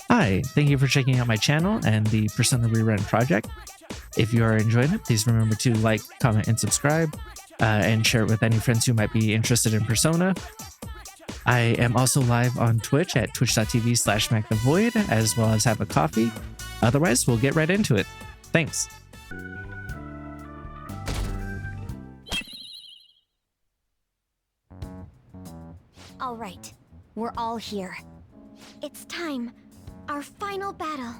Hi, thank you for checking out my channel and the Persona Rerun project. If you are enjoying it, please remember to like, comment, and subscribe, and share it with any friends who might be interested in Persona. I am also live on Twitch at twitch.tv/MacTheVoid, as well as have a coffee. Otherwise, we'll get right into it. Thanks. All right, we're all here. It's time. Our final battle.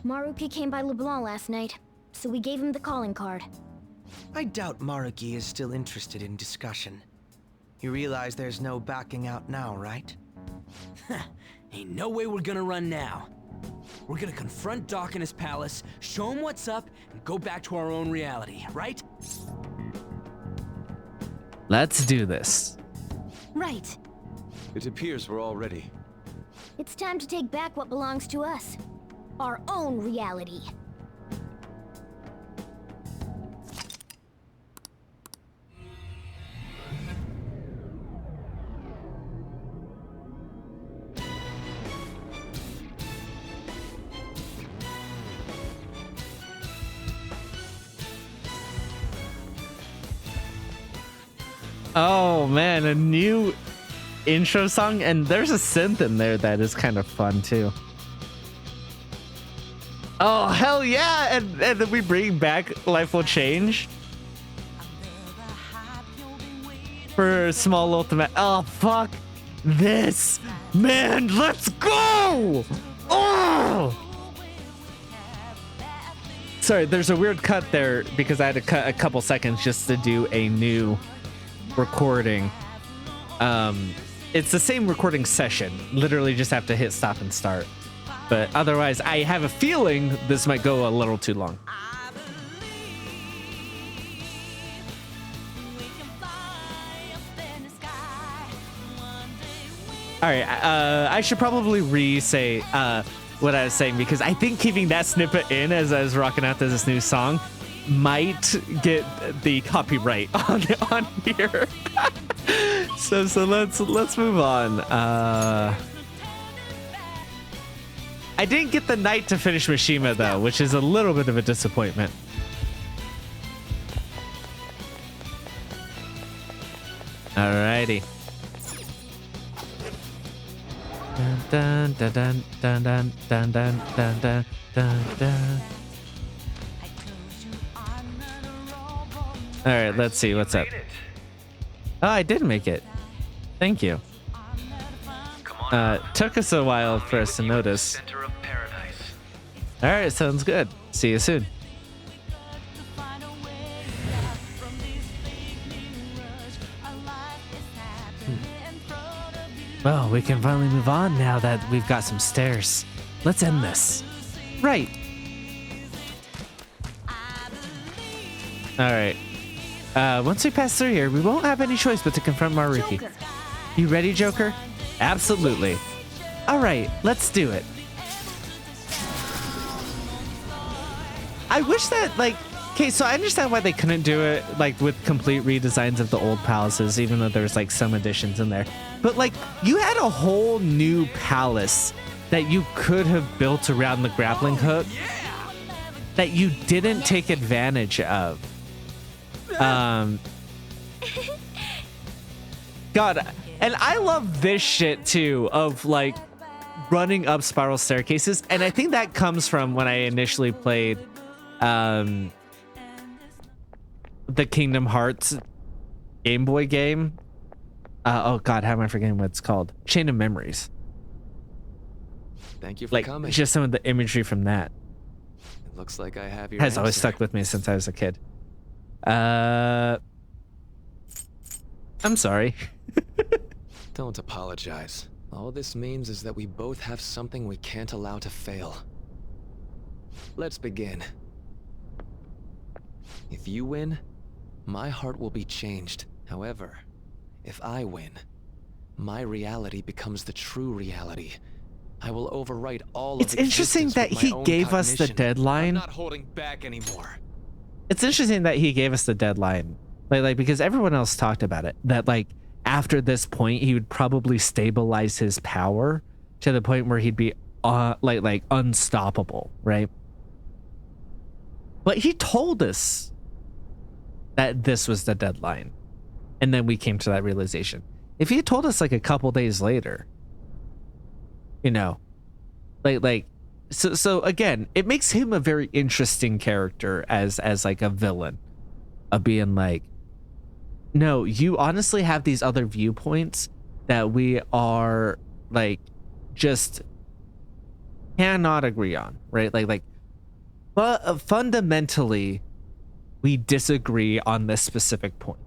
Maruki came by LeBlanc last night, so we gave him the calling card. I doubt Maruki is still interested in discussion. You realize there's no backing out now, right? Ain't no way we're gonna run now. We're gonna confront Doc in his palace, show him what's up, and go back to our own reality, right? Let's do this. Right. It appears we're all ready. It's time to take back what belongs to us. Our own reality. Oh man, a new intro song, and there's a synth in there that is kind of fun too. Oh hell yeah, and then we bring back Life Will Change for Small Ultimate. Oh fuck this, man, let's go. Oh, sorry, there's a weird cut there because I had to cut a couple seconds just to do a new recording. It's the same recording session, literally just have to hit stop and start, but otherwise I have a feeling this might go a little too long. All right, I should probably re-say what I was saying, because I think keeping that snippet in as I was rocking out to this new song might get the copyright on here. so let's move on. I didn't get the knight to finish Mishima though, which is a little bit of a disappointment. Alrighty. Dun dun dun dun dun dun dun dun dun dun dun. All right, let's see what's up. Oh, I did make it. Thank you. Took us a while for us to notice. All right, sounds good. See you soon. Well, we can finally move on now that we've got some stairs. Let's end this. Right. All right. Once we pass through here, we won't have any choice but to confront Maruki. Joker. You ready, Joker? Absolutely. All right, let's do it. I wish that, like, okay, so I understand why they couldn't do it, like, with complete redesigns of the old palaces, even though there's, like, some additions in there. But, like, you had a whole new palace that you could have built around the grappling hook that you didn't take advantage of. God, and I love this shit too, of like running up spiral staircases, and I think that comes from when I initially played the Kingdom Hearts Game Boy game. Oh god, how am I forgetting what it's called? Chain of Memories. Thank you for Like coming. just some of the imagery from that It looks like I have your has always answer. stuck with me since I was a kid. I'm sorry. Don't apologize. All this means is that we both have something we can't allow to fail. Let's begin. If you win, my heart will be changed. However, if I win, my reality becomes the true reality. I will overwrite all It's of interesting existence that with my he own gave us the cognition. deadline. I'm not holding back anymore. It's interesting that he gave us the deadline, like because everyone else talked about it, that like after this point he would probably stabilize his power to the point where he'd be like unstoppable, right? But he told us that this was the deadline, and then we came to that realization. If he had told us like a couple days later, you know, so again, it makes him a very interesting character as like a villain, of being like, no, you honestly have these other viewpoints that we are like just cannot agree on, right? But fundamentally we disagree on this specific point.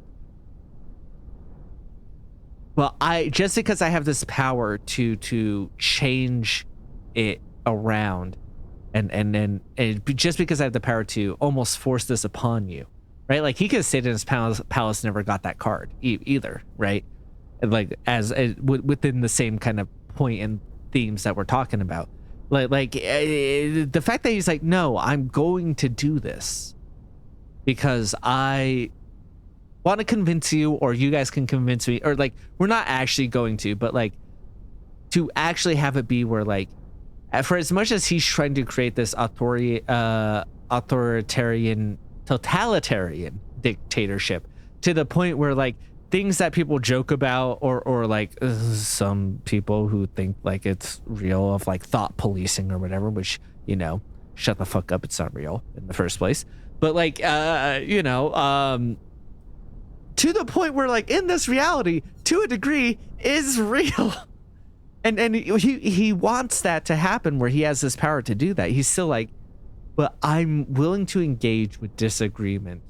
Well, just because I have this power to change it around, and just because I have the power to almost force this upon you, right? Like he could have stayed in his palace, never got that card either, right? Like within the same kind of point and themes that we're talking about, the fact that he's like, no, I'm going to do this because I want to convince you, or you guys can convince me, or like we're not actually going to, but like to actually have it be where like, for as much as he's trying to create this authoritarian, totalitarian dictatorship, to the point where like things that people joke about, or like some people who think like it's real, of like thought policing or whatever, which, you know, shut the fuck up, it's not real in the first place. But like you know, to the point where like in this reality, to a degree, is real. And he wants that to happen, where he has this power to do that. He's still like, but I'm willing to engage with disagreement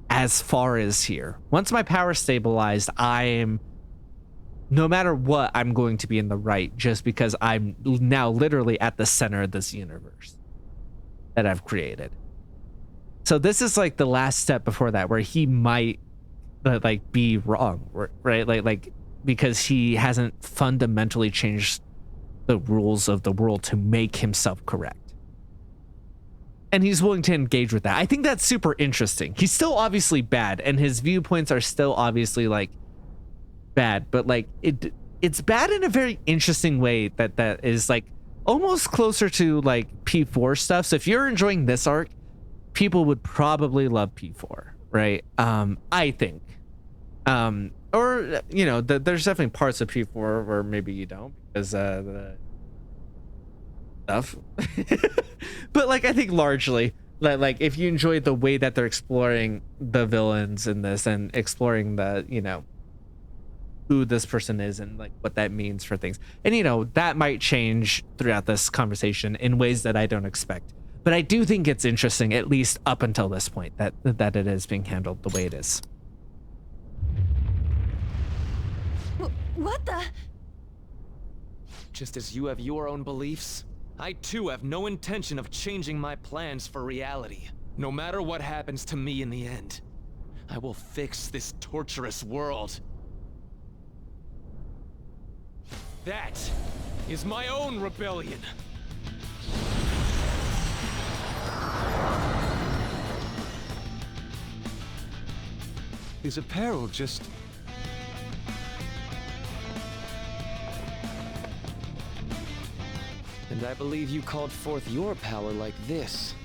as far as here. Once my power stabilized, no matter what, I'm going to be in the right, just because I'm now literally at the center of this universe that I've created. So this is like the last step before that, where he might like be wrong, right? Like because he hasn't fundamentally changed the rules of the world to make himself correct. And he's willing to engage with that. I think that's super interesting. He's still obviously bad, and his viewpoints are still obviously like bad, but like it's bad in a very interesting way that is like almost closer to like P4 stuff. So if you're enjoying this arc, people would probably love P4, right? I think. Or, you know, there's definitely parts of P4 where maybe you don't, because the stuff. But like, I think largely, like if you enjoy the way that they're exploring the villains in this, and exploring the, you know, who this person is and like what that means for things, and you know, that might change throughout this conversation in ways that I don't expect. But I do think it's interesting, at least up until this point, that it is being handled the way it is. What the? Just as you have your own beliefs, I too have no intention of changing my plans for reality. No matter what happens to me in the end, I will fix this torturous world. That is my own rebellion. His apparel just... And I believe you called forth your power like this.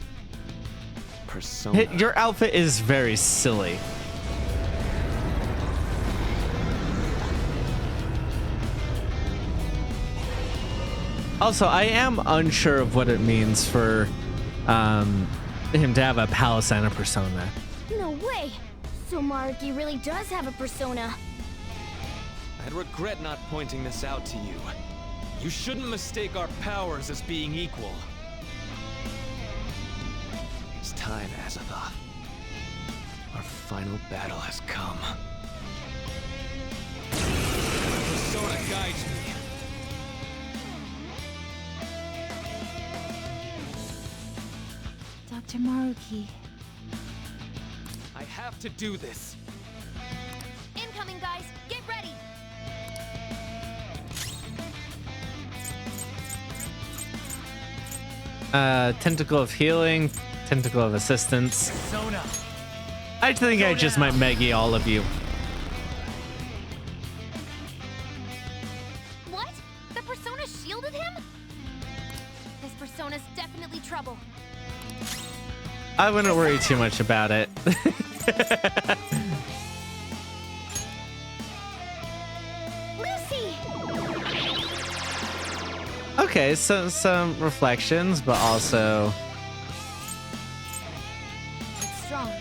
Persona. Your outfit is very silly. Also, I am unsure of what it means for him to have a palace and a persona. No way! So Maruki really does have a persona. I'd regret not pointing this out to you. You shouldn't mistake our powers as being equal. It's time, Azathoth. Our final battle has come. Persona guides me. Dr. Maruki. I have to do this. Incoming, guys! Get ready! Tentacle of healing, tentacle of assistance. Persona. I think I just might Meggy all of you. What? The persona shielded him? Persona's definitely trouble. I wouldn't worry too much about it. Lucy! Okay, so some reflections, but also It's strong.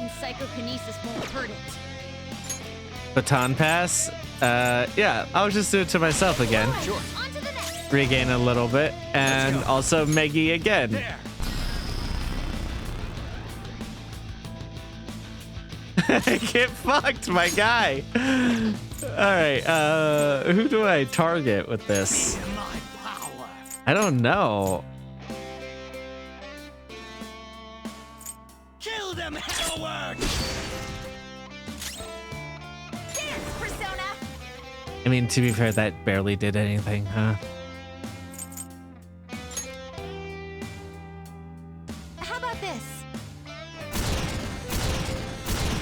And psychokinesis won't hurt it. baton pass. Yeah, I'll just do it to myself again. Sure. On to the next. Regain a little bit, and Let's go. also Meggy again. There. Get fucked, my guy. All right, who do I target with this? My power. I don't know. Kill them, Hellwork! Dance, Persona! I mean, to be fair, that barely did anything, huh? How about this?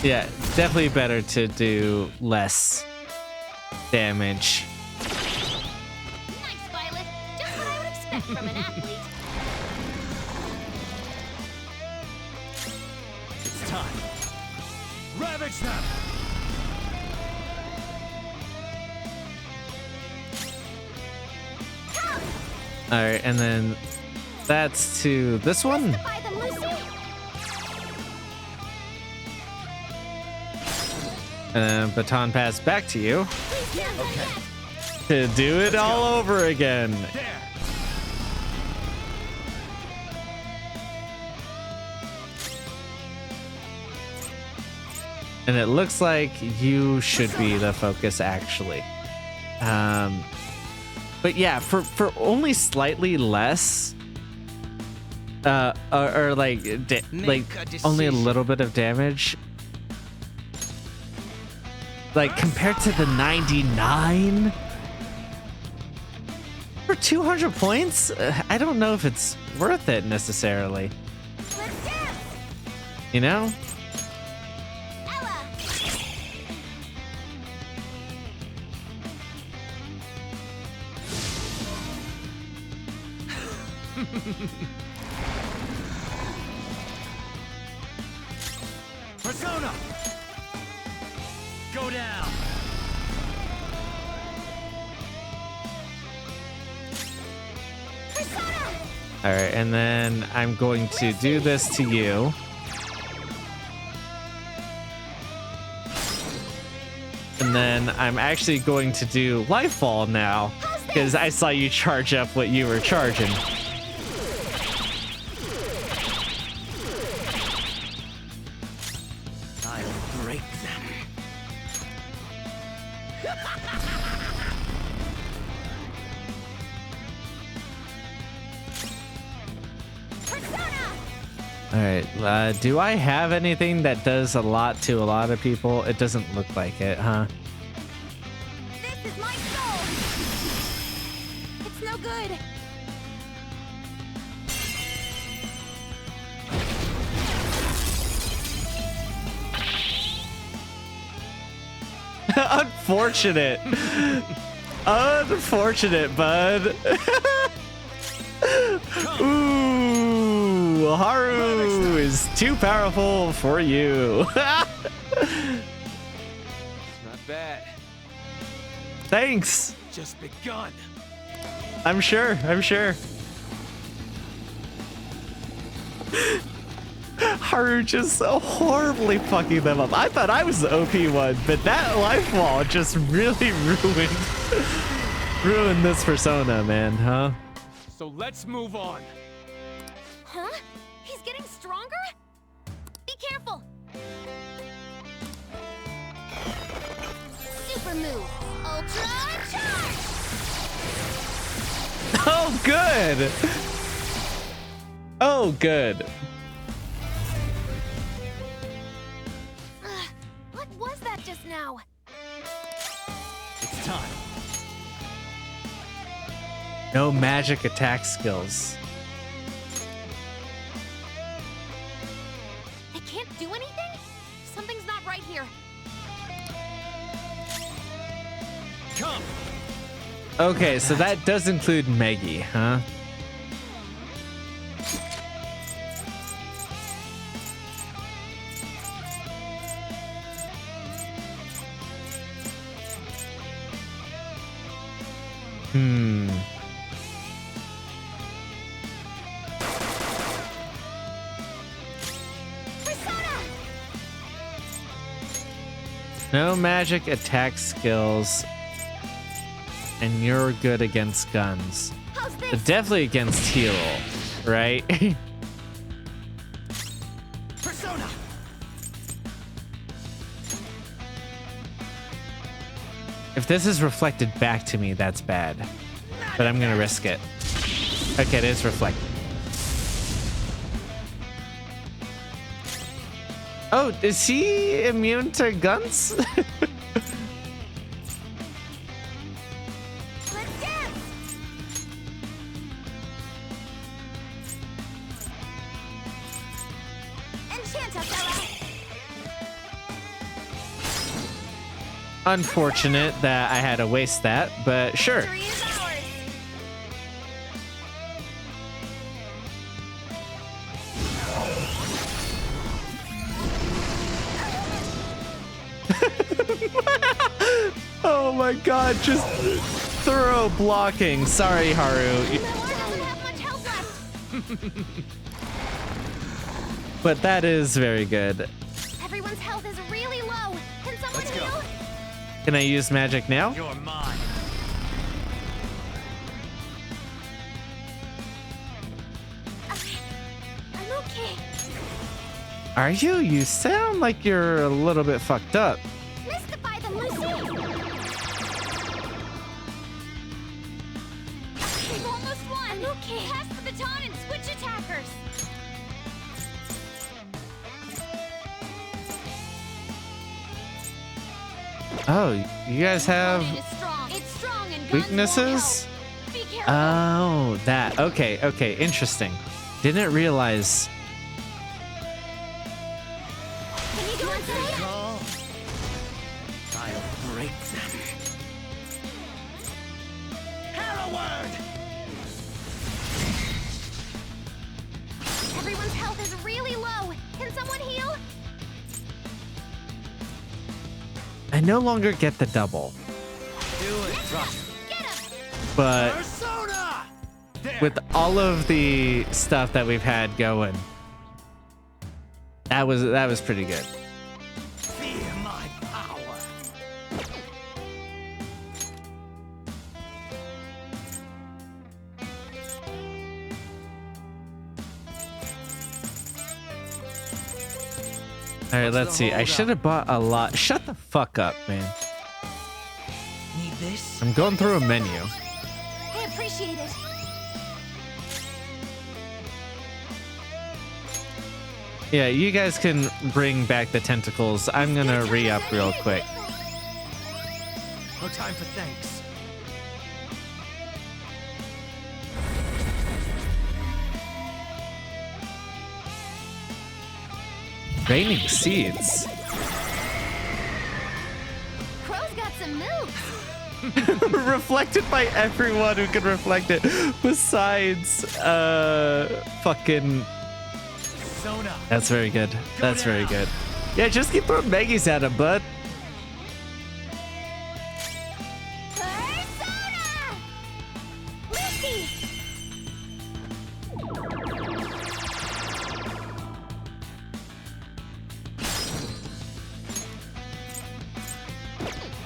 Yeah, definitely better to do less damage. Nice, Violet. Just what I would expect from an athlete. It's time. Ravage them! All right, and then that's to this one. By them, Lucy! And then baton pass back to you Please can't let yet. to do it all over again. There! And it looks like you should be the focus, actually. But yeah, for only slightly less, or like like only a little bit of damage. Like compared to the 99 for 200 points, I don't know if it's worth it necessarily. Let's dance! You know? Ella! Persona! Go down! Persona! All right, and then I'm going to do this to you. And then I'm actually going to do Lifeball now because I saw you charge up what you were charging. I'll break them. Persona! All right, do I have anything that does a lot to a lot of people? It doesn't look like it, huh? This is my soul! It's no good! Unfortunate. Unfortunate, bud. Ooh, Haru is too powerful for you. Not bad. Thanks. Just begun. I'm sure. I'm sure. Haru just so horribly fucking them up. I thought I was the OP one, but that life wall just really ruined this persona, man, huh? So let's move on. Huh? He's getting stronger? Be careful! Super move! Ultra charge! Oh, good. Oh, good. What was that just now? It's time. No magic attack skills. I can't do anything? Something's not right here. Come. Okay, so that does include Meggy, huh? Persona! No magic attack skills. And you're good against guns. How's But this? definitely against heal, right? Persona! If this is reflected back to me, that's bad. But I'm gonna risk it. Okay, it is reflected. Oh, is he immune to guns? Let's dance! Enchanta, fella! Unfortunate that I had to waste that, but sure. Victory is ours! Oh my god, just thorough blocking. Sorry, Haru. Doesn't have much health left! But that is very good. Everyone's health is really low! Can someone Let's go. heal? Can I use magic now? You're mine. I'm okay. Are you? You sound like you're a little bit fucked up. Mystify them, Lucy! We've almost won! I'm okay. Pass the baton and switch attackers! Oh, you guys have It's strong. It's strong and guns weaknesses? won't help. Be careful. Oh, that. Okay, okay, interesting. Didn't realize. Can you go inside? Call. I'll break them. Hereward! Everyone's health is really low. Can someone heal? I no longer get the double, Do it, Roger. Get him! but Persona! There. with all of the stuff that we've had going, that was pretty good. Fear my power. All right, What's let's the see. I holdup? should have bought a lot. Shut the fuck up, man. Need this? I'm going through a menu. I appreciate it. Yeah, you guys can bring back the tentacles. I'm gonna re-up real quick. No time for thanks. Raining seeds. Crow's got some moves. Reflected by everyone who can reflect it, besides fucking. Persona. That's very good. That's very good. Yeah, just keep throwing Maggies at him, bud. Persona! Lucy!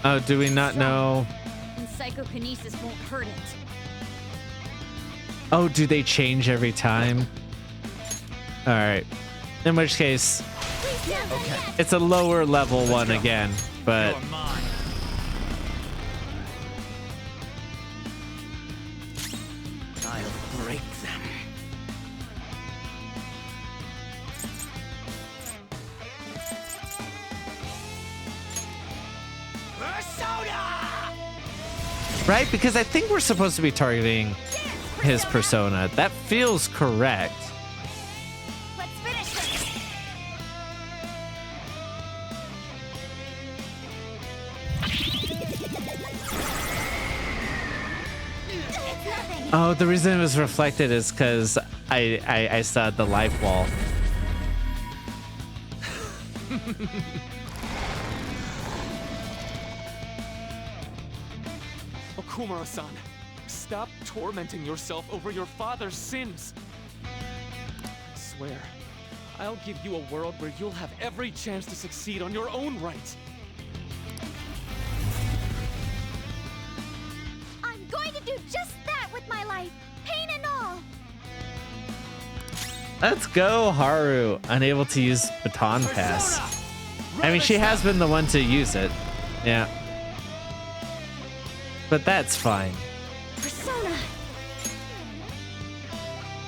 Oh, do we not know? And psychokinesis won't hurt it. Oh, do they change every time? All right. In which case, Okay. it's a lower level one go. again, but You're mine. I'll break them. Persona! right? Because I think we're supposed to be targeting his persona. That feels correct. Let's finish this. It's nothing. Oh, the reason it was reflected is because I saw the life wall. Okumura-san, tormenting yourself over your father's sins. I swear, I'll give you a world where you'll have every chance to succeed on your own right. I'm going to do just that with my life, pain and all. Let's go, Haru. Unable to use baton pass. I mean, she has been the one to use it. Yeah. But that's fine. Persona!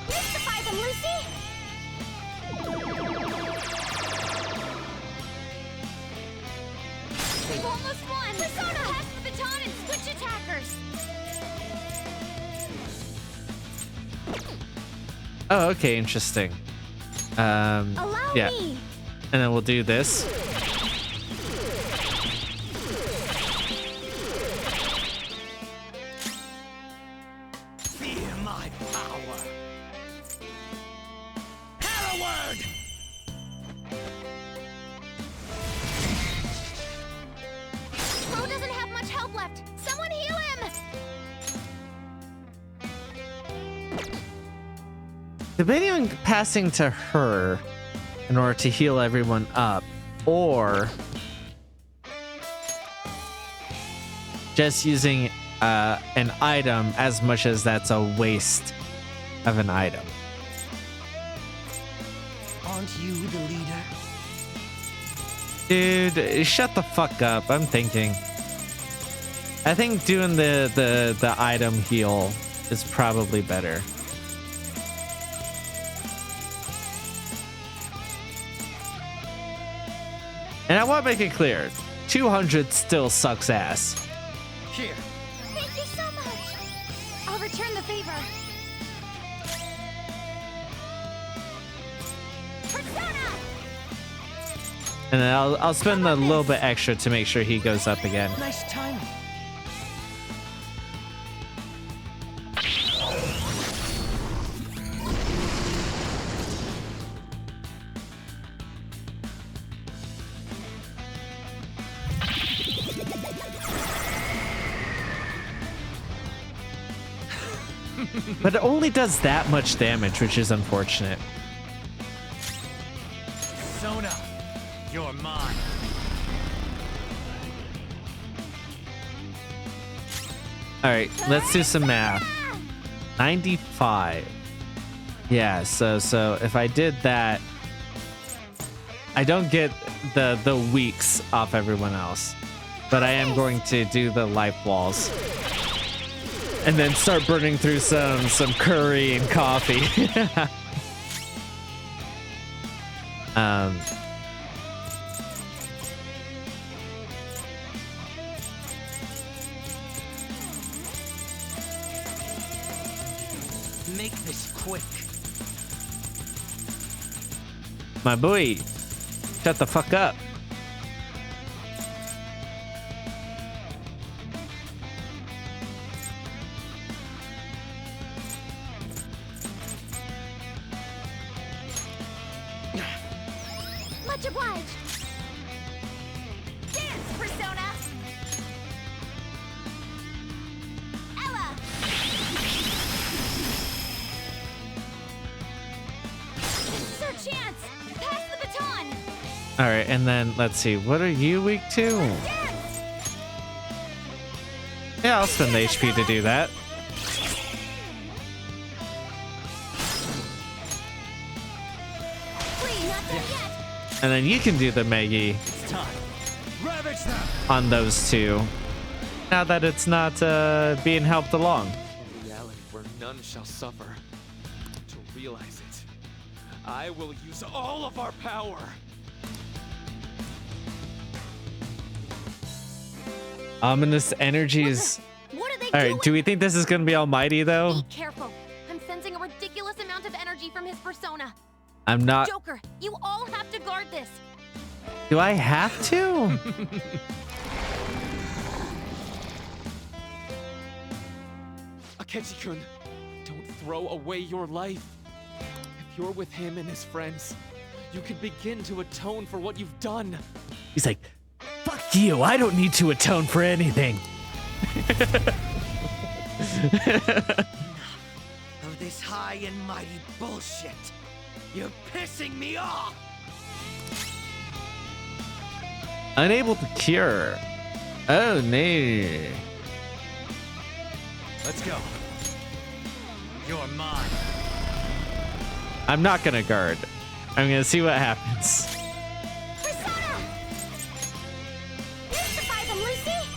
Mystify them, Lucy! We've almost won! Persona! Pass the baton and switch attackers! Oh, okay, interesting. Allow yeah. me! And then we'll do this. Fear my power. Hereward! Crow doesn't have much help left. Someone heal him! Debating on passing to her in order to heal everyone up, or just using an item as much as that's a waste of an item. Aren't you the leader? Dude, shut the fuck up. I'm thinking. I think doing the item heal is probably better. And I want to make it clear, 200 still sucks ass. Here. Thank you so much! I'll return the favor. Persona! And then I'll spend a little bit extra to make sure he goes up again. Nice timing. But it only does that much damage, which is unfortunate. Sona, you're mine. All right, let's do some math. 95. Yeah, so if I did that, I don't get the weeks off everyone else, but I am going to do the life walls. And then start burning through some curry and coffee. Make this quick. My boy, shut the fuck up. Much obliged! Dance, Persona! Ella! This is our chance! Pass the baton! All right, and then let's see. What are you weak to? Dance! Yeah, I'll spend the HP to do that. Wait, not done yet! And then you can do the Meggy It's time. Ravage them. on those two. Now that it's not being helped along. A reality where none shall suffer. To realize it, I will use all of our power. Ominous energies. What are they All doing? right, do we think this is going to be almighty though? Be careful. I'm sensing a ridiculous amount of energy from his persona. I'm not. Joker, you all have to guard this. Do I have to? Akechi-kun, don't throw away your life. If you're with him and his friends, you can begin to atone for what you've done. He's like, fuck you. I don't need to atone for anything. Of this high and mighty bullshit. You're pissing me off! Unable to cure. Oh no. Let's go. You're mine. I'm not gonna guard. I'm gonna see what happens. Persona! Mystify them, Lucy!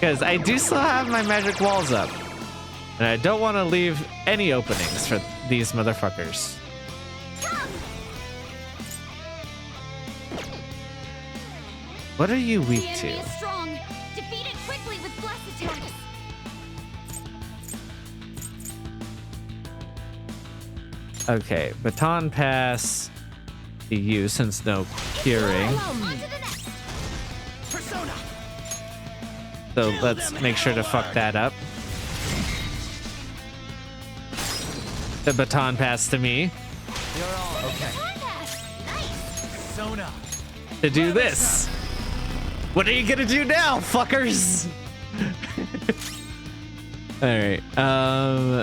Because I do still have my magic walls up. And I don't want to leave any openings for these motherfuckers. Come! What are you The weak enemy to? is strong. Defeat it quickly with blessed attacks. Okay, baton pass to you since no curing. On to the next. Persona! So let's make sure to fuck that up. The baton pass to me You're all okay. Contest. Nice. Persona! to do this. What are you gonna do now, fuckers? All right.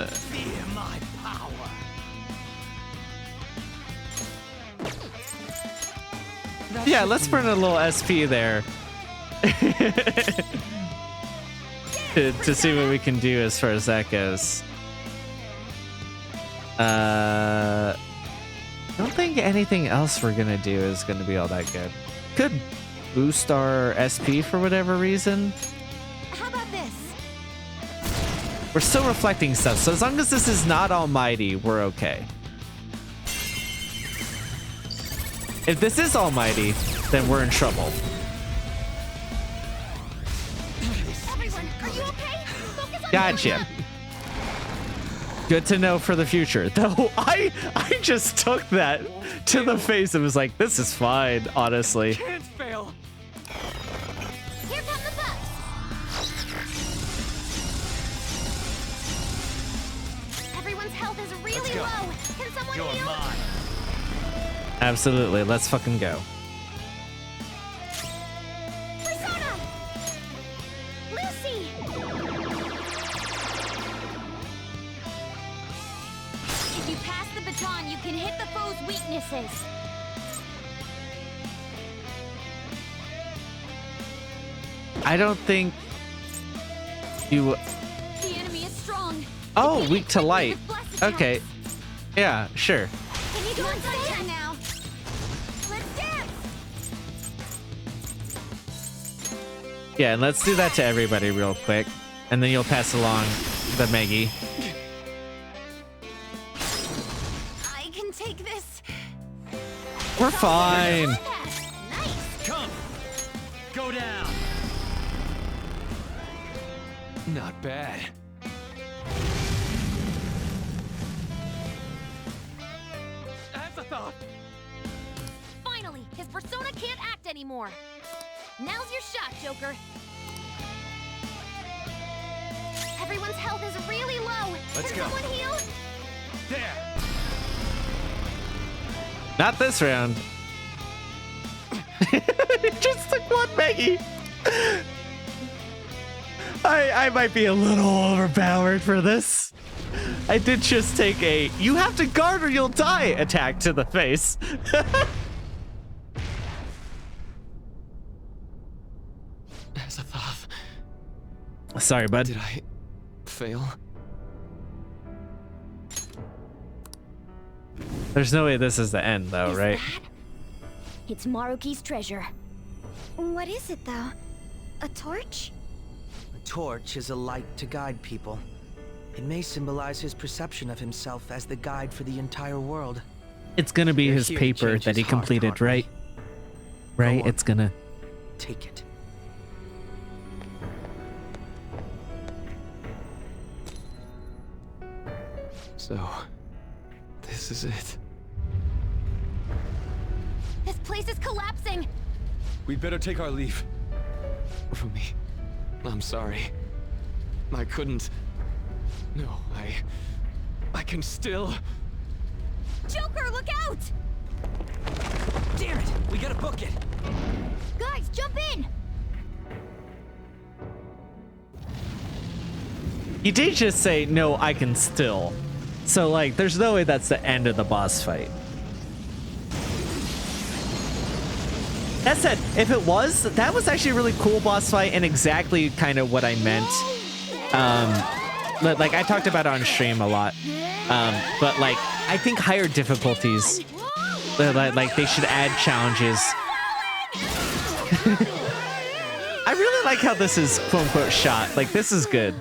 Fear my power. Yeah, let's burn a little SP there to see what we can do as far as that goes. I don't think anything else we're gonna do is gonna be all that good. Could boost our SP for whatever reason. How about this? We're still reflecting stuff, so as long as this is not almighty, we're okay. If this is almighty, then we're in trouble. Everyone, are you okay? Focus on Gotcha. Good to know for the future. Though I just took that to the face and was like, this is fine, honestly. Can't fail. Here come the bugs. Everyone's health is really go. low. Can someone You're heal? mine. Absolutely. Let's fucking go. Persona! Lucy! If you pass the baton, you can hit the foe's weaknesses. I don't think you... The enemy is strong. Oh, Defeat weak it to quickly light. with blessed Okay. attacks. Yeah, sure. Can you do it here now? Let's dance! Yeah, and let's do that to everybody real quick. And then you'll pass along the Meggy. I can take this. We're fine. Nice. Come! Go down! Not bad. Azathoth! Finally, his persona can't act anymore. Now's your shot, Joker. Everyone's health is really low. Let's Can go. someone heal? There! Not this round. Just took one Meggy. I might be a little overpowered for this. I did just take a "you have to guard or you'll die" attack to the face. Azathoth, Sorry, bud. did I fail? There's no way this is the end, though, Is right? that? It's Maruki's treasure. What is it, though? A torch? A torch is a light to guide people. It may symbolize his perception of himself as the guide for the entire world. It's gonna be You're his here to paper change that he his heart, completed, aren't we? right? Right? on. It's gonna. Take it. So, this is it. This place is collapsing. We'd better take our leave. Rumi, I'm sorry. I couldn't. No, I can still. Joker, look out! Damn it! We gotta book it! Guys, jump in! He did just say, no, I can still. So, like, there's no way that's the end of the boss fight. That said, if it was, that was actually a really cool boss fight and exactly kind of what I meant. But, like, I talked about it on stream a lot. But, like, I think higher difficulties, like they should add challenges. I really like how this is quote-unquote shot. Like, this is good.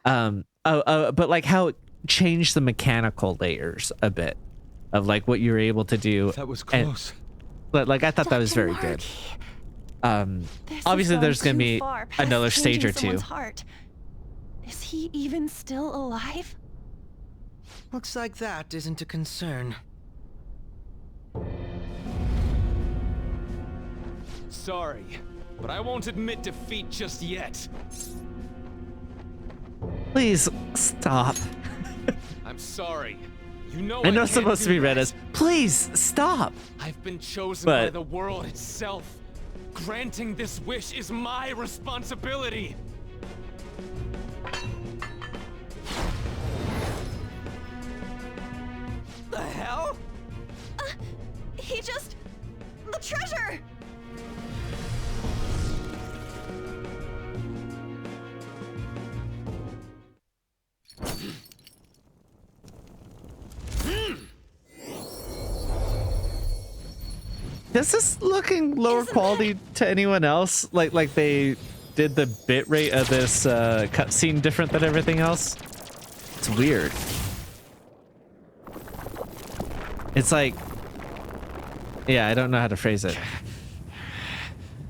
But like how it changed the mechanical layers a bit of like what you were able to do. That was close. But like I thought that was very good. Obviously there's gonna be another stage or two. Heart. Is he even still alive? Looks like that isn't a concern. Sorry, but I won't admit defeat just yet. Please stop. I'm sorry. You know I know can't it's supposed to do be read that. as please stop. I've been chosen But- by the world itself. Granting this wish is my responsibility. The hell? He just... the treasure! Is this looking lower quality to anyone else? Like they did the bitrate of this cutscene different than everything else? It's weird. It's like, yeah, I don't know how to phrase it.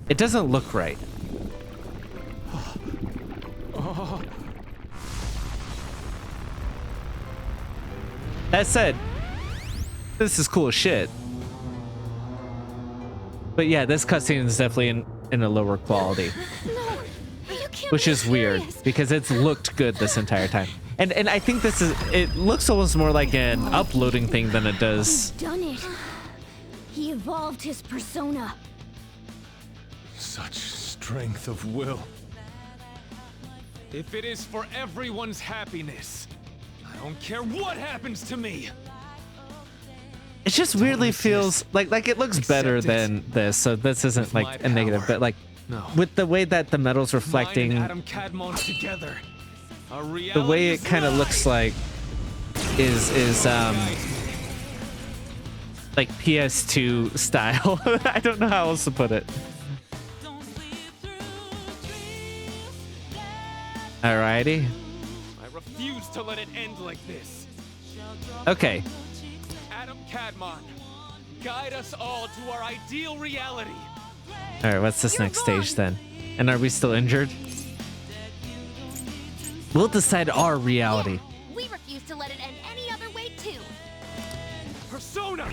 It doesn't look right. That said, this is cool as shit. But yeah, this cutscene is definitely in a lower quality, No, you can't which be is weird serious. because it's looked good this entire time. And I think this is, it looks almost more like an uploading thing than it does. He's done it. He evolved his persona. Such strength of will. If it is for everyone's happiness, I don't care what happens to me. It just weirdly feels like it looks better Accept it. than this, so this isn't With my like a negative, power. but like No. with the way that the metal's reflecting, Mine and Adam Cadmon's together. Our the way reality it is kind of live. looks like is like PS2 style. I don't know how else to put it. Alrighty. I refuse to let it end like this. Okay. Adam Cadmon, guide us all to our ideal reality. All right. What's this next stage then? And are we still injured? We'll decide our reality. We refuse to let it end any other way too. Persona!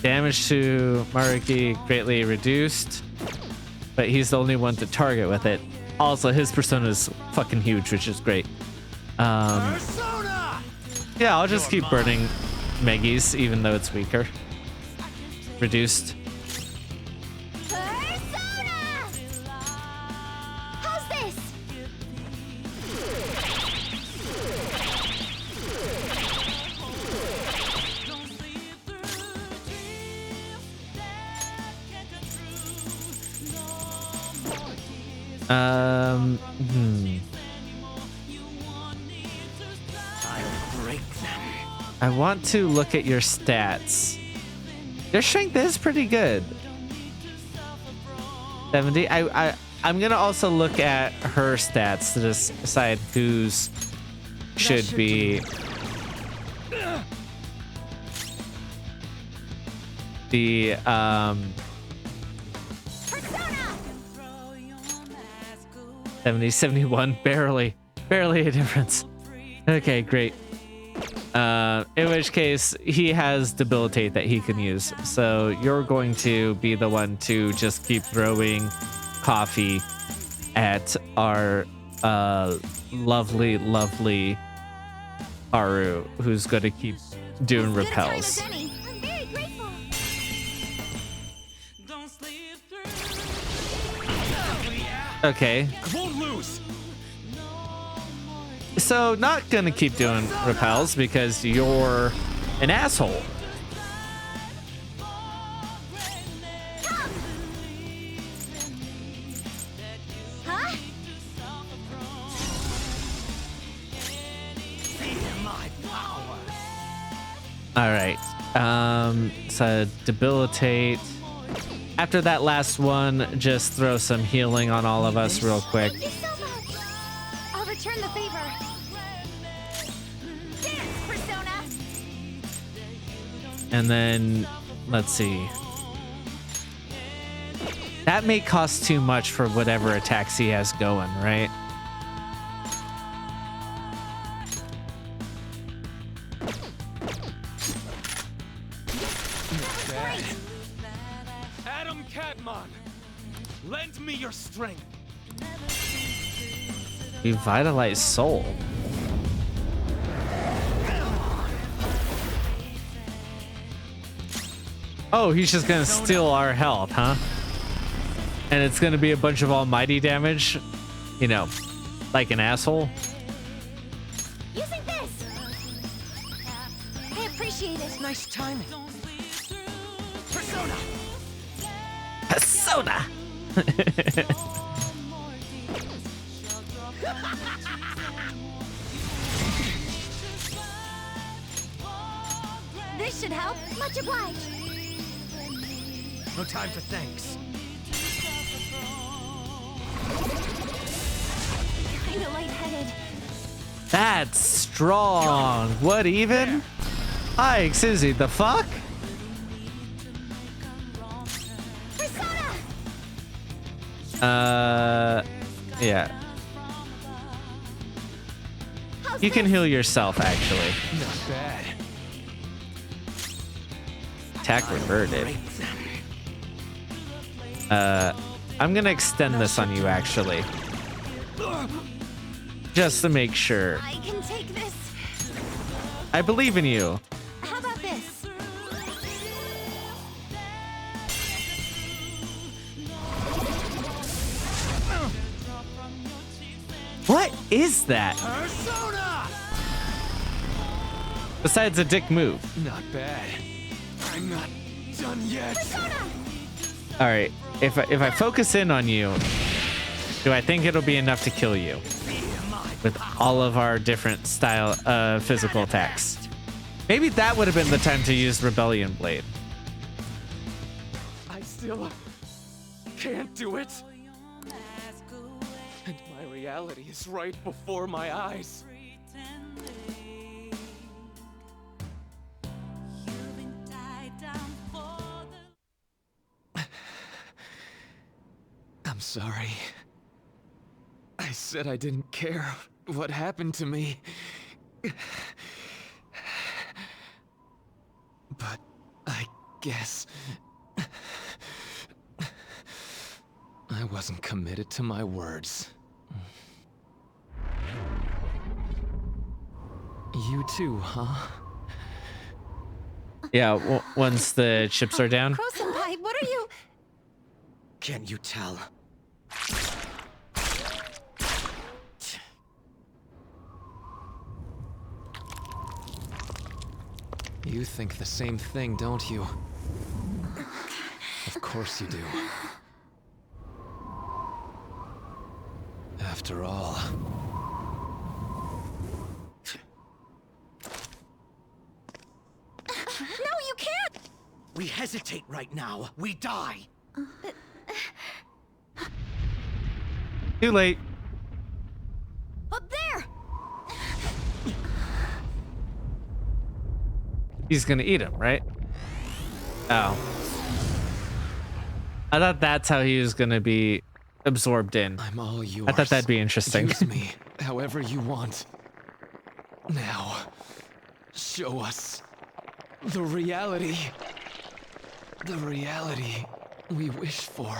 Damage to Maruki greatly reduced, but he's the only one to target with it. Also, his persona is fucking huge, which is great. Persona! Yeah, I'll just keep burning Meggies, even though it's weaker. Reduced. Persona! How's this? I'll break them. I want to look at your stats. Your strength is pretty good. 70. I'm gonna also look at her stats to decide whose should be the 70, 71, barely a difference. Okay, great. In which case he has debilitate that he can use. So you're going to be the one to just keep throwing coffee at our lovely Haru, who's going to keep doing repels. I'm very grateful. Okay. I won't lose. So not gonna keep doing repels because you're an asshole. Huh? All right. So debilitate. After that last one, just throw some healing on all of us real quick. Thank you so much. I'll return the favor. Dance, Persona. And then let's see. That may cost too much for whatever attacks he has going, right? Adam Catmon, lend me your strength. Revitalize soul. Oh, he's just gonna steal our health, huh? And it's gonna be a bunch of almighty damage, you know, like an asshole. Using this. I appreciate it. Nice timing. Persona! Persona. This should help. Much obliged. No time for thanks. Kinda lightheaded. That's strong. What even? Hi, Susie. The fuck? Persona! Yeah. How's You can this? heal yourself, actually. Not bad. Attack reverted. I'm gonna extend this on you, actually. Just to make sure. I can take this. I believe in you. How about this? What is that? Persona! Besides a dick move. Not bad. I'm not done yet. All right. If I focus in on you, do I think it'll be enough to kill you with all of our different style physical attacks? Maybe that would have been the time to use Rebellion Blade. I still can't do it. And my reality is right before my eyes. I'm sorry. I said I didn't care what happened to me. But I guess I wasn't committed to my words. You too, huh? Yeah, once the chips are down. Crow-senpai, what are you? Can't you tell? You think the same thing, don't you? Of course you do. After all... No, you can't! We hesitate right now. We die. Too late. Up there! He's gonna eat him, right? Oh. I thought that's how he was gonna be absorbed in. I'm all yours. I thought that'd be interesting. Use me however you want. Now, show us the reality. The reality we wish for.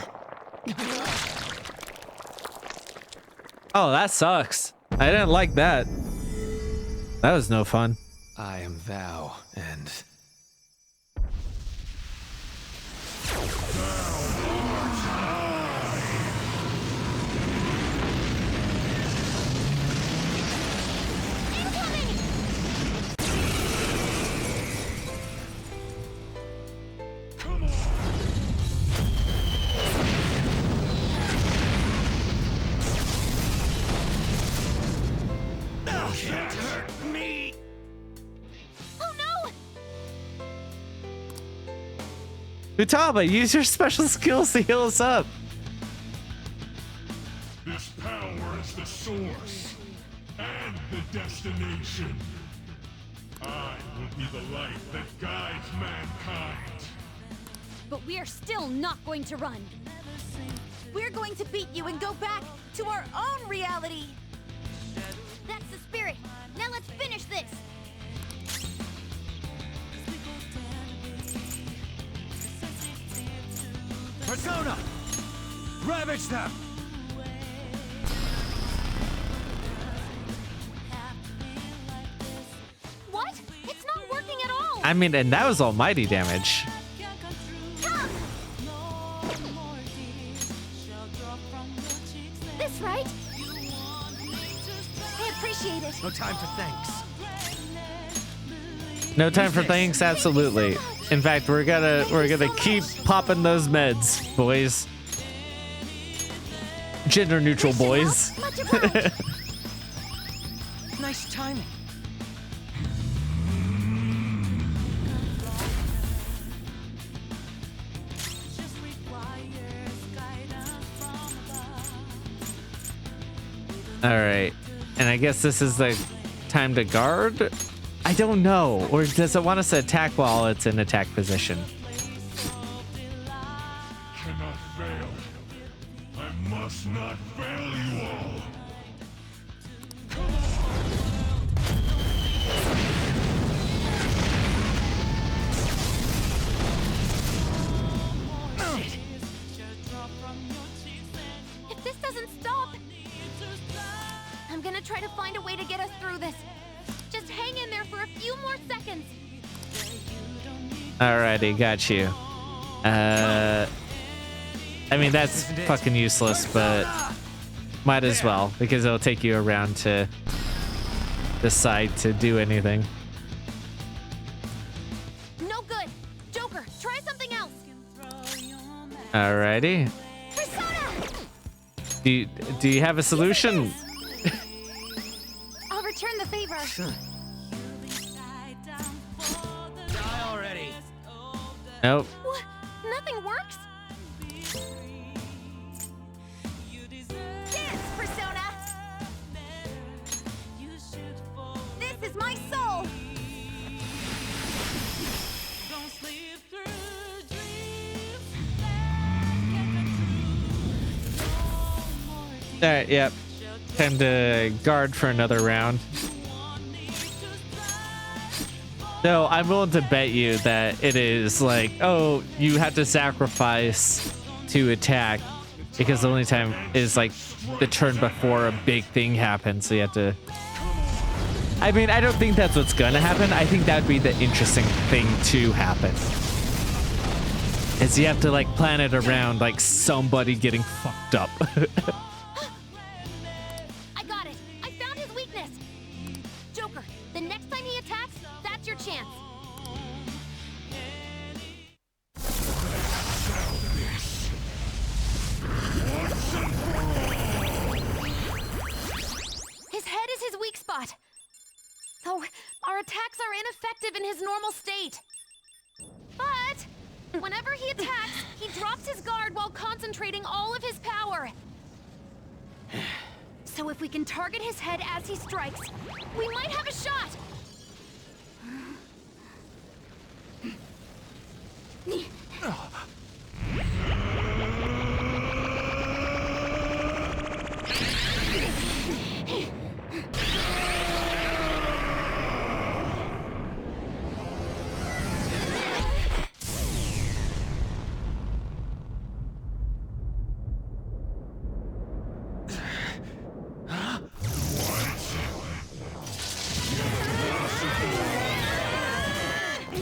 Oh, that sucks. I didn't like that. That was no fun. I am thou, and... can't hurt me! Oh no! Futaba, use your special skills to heal us up. This power is the source and the destination. I will be the light that guides mankind. But we are still not going to run. We're going to beat you and go back to our own reality. That's the spirit. Now let's finish this. Persona! Ravage them! What? It's not working at all. I mean, and that was almighty damage. This right? I appreciate it. No time for thanks. No time for thanks, absolutely. In fact, we're gonna keep popping those meds, boys. Gender neutral boys. Much obliged. Nice timing. All right, and I guess this is the time to guard. I don't know, or does it want us to attack while it's in attack position? Cannot fail. I must not fail you all. If this doesn't stop, I'm gonna try to find a way to get us through this. Just hang in there for a few more seconds. Alrighty, got you. I mean, that's fucking useless, but might as well, because it'll take you around to decide to do anything. No good. Joker, try something else. Alrighty. Persona! Do you have a solution? I'll return the favor. Die already. Nope. What? Nothing works? Dance, Persona! This is my soul! Alright, yep. Time to guard for another round. No, I'm willing to bet you that it is like, oh, you have to sacrifice to attack because the only time is like the turn before a big thing happens. So you have to. I mean, I don't think that's what's gonna happen. I think that'd be the interesting thing to happen. Is you have to like plan it around like somebody getting fucked up. I got it. I found his weakness. Joker, the next time he attacks, that's your chance. His head is his weak spot. Though our attacks are ineffective in his normal state. But whenever he attacks, he drops his guard while concentrating all of his power. So if we can target his head as he strikes, we might have a shot!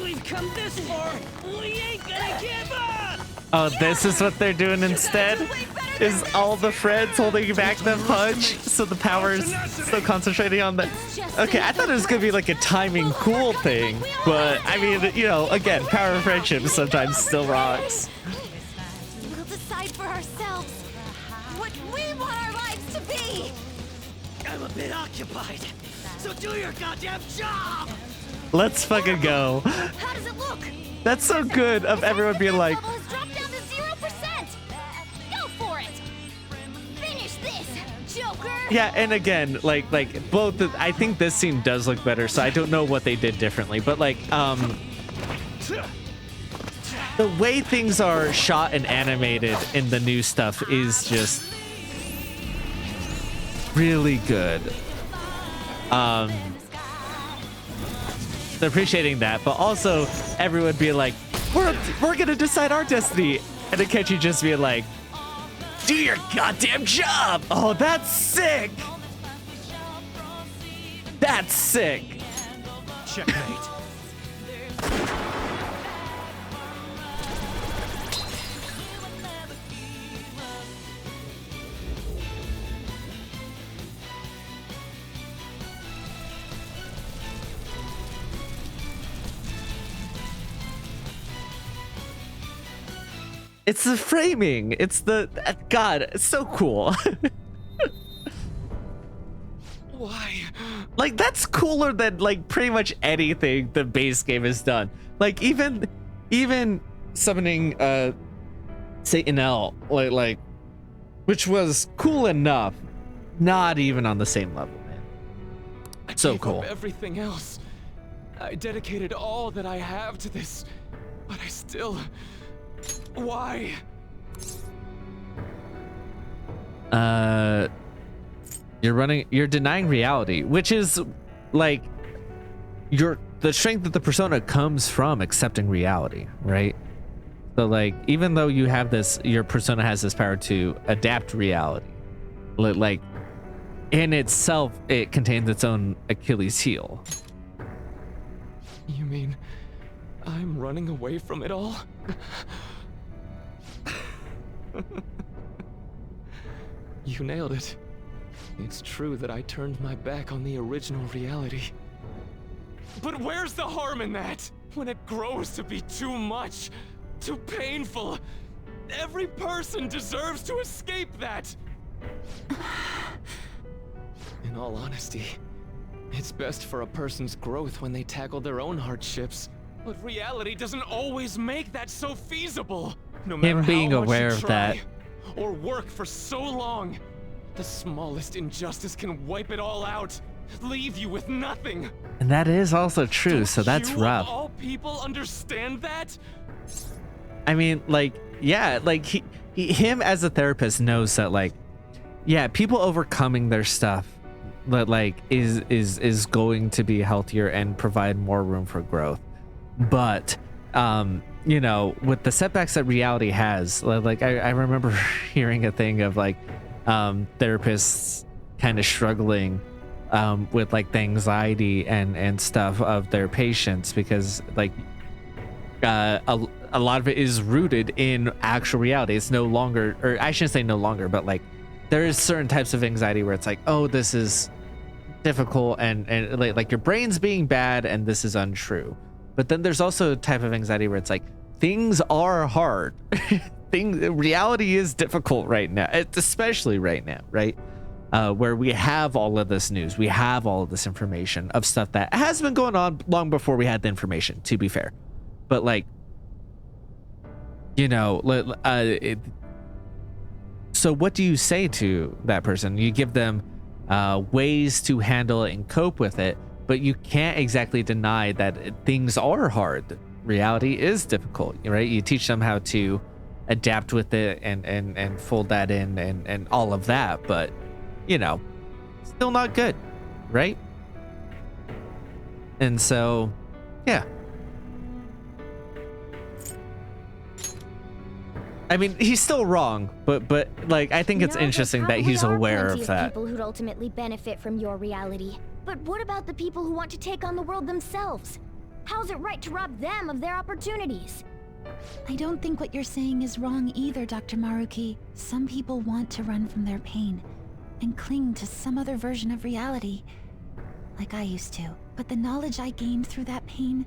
We've come this far. We ain't gonna give up. Oh, this is what they're doing instead? Is all the friends holding back the punch so the power's still concentrating on the... Okay, I thought it was gonna be like a timing cool thing, but I mean, you know, again, power of friendship sometimes still rocks. We'll decide for ourselves what we want our lives to be! I'm a bit occupied. So do your goddamn job! Let's fucking go. How does it look? That's so good of everyone being like, Level has dropped down to 0%. Go for it. Finish this, Joker. yeah. And again, like both. I think this scene does look better, so I don't know what they did differently, but like, the way things are shot and animated in the new stuff is just really good. Appreciating that, but also everyone being like, we're gonna decide our destiny, and then Kenshi just being like, do your goddamn job. Oh, that's sick. That's sick. Checkmate. It's the framing. It's the God. It's so cool. Why? Like that's cooler than like pretty much anything the base game has done. Like even summoning Satan L, like which was cool enough, not even on the same level, man. So I gave cool. up everything else. I dedicated all that I have to this, but I still. Why? You're denying reality, which is like the strength of the persona comes from accepting reality, right? So like even though you have this, your persona has this power to adapt reality, like in itself it contains its own Achilles heel. You mean I'm running away from it all? You nailed it. It's true that I turned my back on the original reality. But where's the harm in that? When it grows to be too much, too painful, every person deserves to escape that. In all honesty, it's best for a person's growth when they tackle their own hardships. But reality doesn't always make that so feasible. No matter Him being how much aware you of try, that. or work for so long, the smallest injustice can wipe it all out, leave you with nothing. And that is also true, so that's You of rough. all people understand that? I mean, like, yeah, like him as a therapist knows that, like, yeah, people overcoming their stuff, that like is going to be healthier and provide more room for growth. But, you know, with the setbacks that reality has, like I remember hearing a thing of like therapists kind of struggling with like the anxiety and stuff of their patients because like a lot of it is rooted in actual reality. It's no longer, or I shouldn't say no longer, but like there is certain types of anxiety where it's like, oh, this is difficult and like your brain's being bad and this is untrue. But then there's also a type of anxiety where it's like things are hard. Reality is difficult right now, especially right now, right? Where we have all of this news, we have all of this information of stuff that has been going on long before we had the information, to be fair. But like, you know, so what do you say to that person? You give them ways to handle it and cope with it, but you can't exactly deny that things are hard. Reality is difficult, right? You teach them how to adapt with it and fold that in and all of that, but you know, still not good, right? And so, yeah. I mean, he's still wrong, but like I think it's You know, interesting there that he's probably are aware plenty of that. People who'd ultimately benefit from your reality. But what about the people who want to take on the world themselves? How's it right to rob them of their opportunities? I don't think what you're saying is wrong either, Dr. Maruki. Some people want to run from their pain and cling to some other version of reality, like I used to. But the knowledge I gained through that pain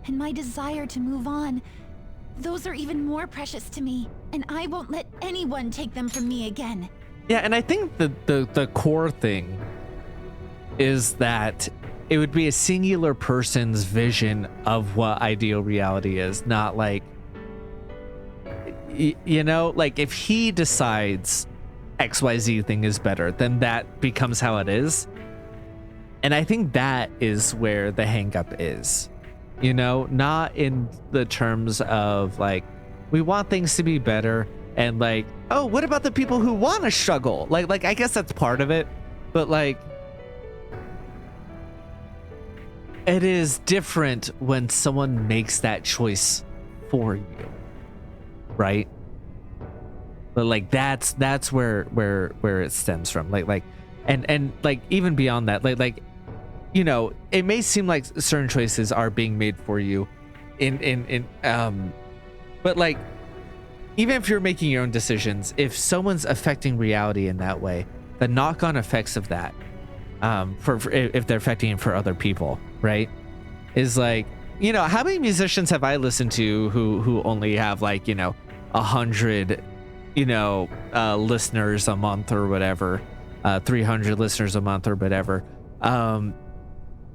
and my desire to move on, those are even more precious to me, and I won't let anyone take them from me again. Yeah, and I think the core thing is that it would be a singular person's vision of what ideal reality is, not like, you know, like if he decides XYZ thing is better, then that becomes how it is. And I think that is where the hang up is, you know, not in the terms of like, we want things to be better and like, oh, what about the people who want to struggle? Like I guess that's part of it, but like, it is different when someone makes that choice for you, right? But like that's where it stems from. Like and like even beyond that, like you know, it may seem like certain choices are being made for you but like even if you're making your own decisions, if someone's affecting reality in that way, the knock-on effects of that for if they're affecting it for other people, right, is like, you know, how many musicians have I listened to who only have like, you know, 100 you know listeners a month or whatever, 300 listeners a month or whatever,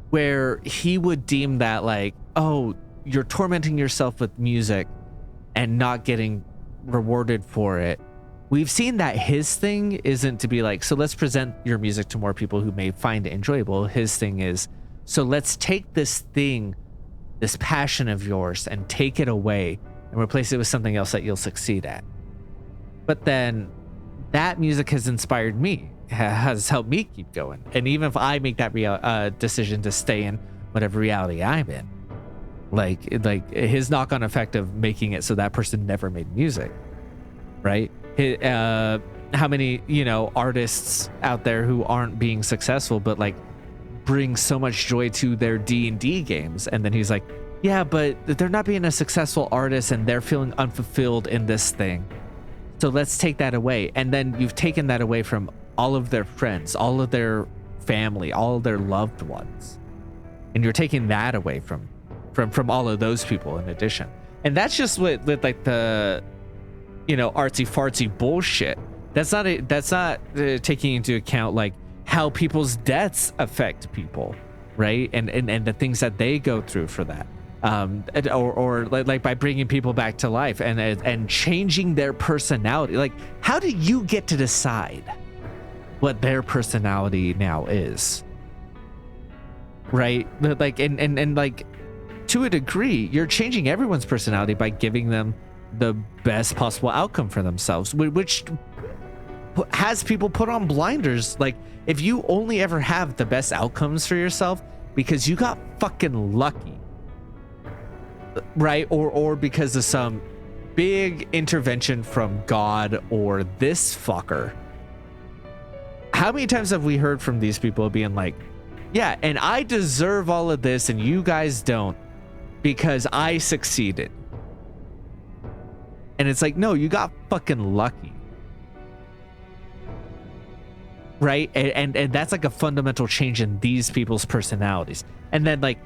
where he would deem that like, oh, you're tormenting yourself with music and not getting rewarded for it. We've seen that his thing isn't to be like, so let's present your music to more people who may find it enjoyable. His thing is, so let's take this thing, this passion of yours, and take it away and replace it with something else that you'll succeed at. But then that music has inspired me, has helped me keep going. And even if I make that decision to stay in whatever reality I'm in, like his knock-on effect of making it so that person never made music, right? How many, you know, artists out there who aren't being successful but like bring so much joy to their D&D games, and then he's like, yeah, but they're not being a successful artist and they're feeling unfulfilled in this thing, so let's take that away. And then you've taken that away from all of their friends, all of their family, all of their loved ones, and you're taking that away from all of those people in addition. And that's just with like the, you know, artsy fartsy bullshit. That's not taking into account like how people's deaths affect people, right? And the things that they go through for that, or like by bringing people back to life and changing their personality. Like, how do you get to decide what their personality now is, right? Like and like, to a degree, you're changing everyone's personality by giving them the best possible outcome for themselves, which has people put on blinders. Like, if you only ever have the best outcomes for yourself because you got fucking lucky, right? Or because of some big intervention from God or this fucker. How many times have we heard from these people being like, yeah, and I deserve all of this and you guys don't because I succeeded? And it's like, no, you got fucking lucky, right? And that's like a fundamental change in these people's personalities. And then like,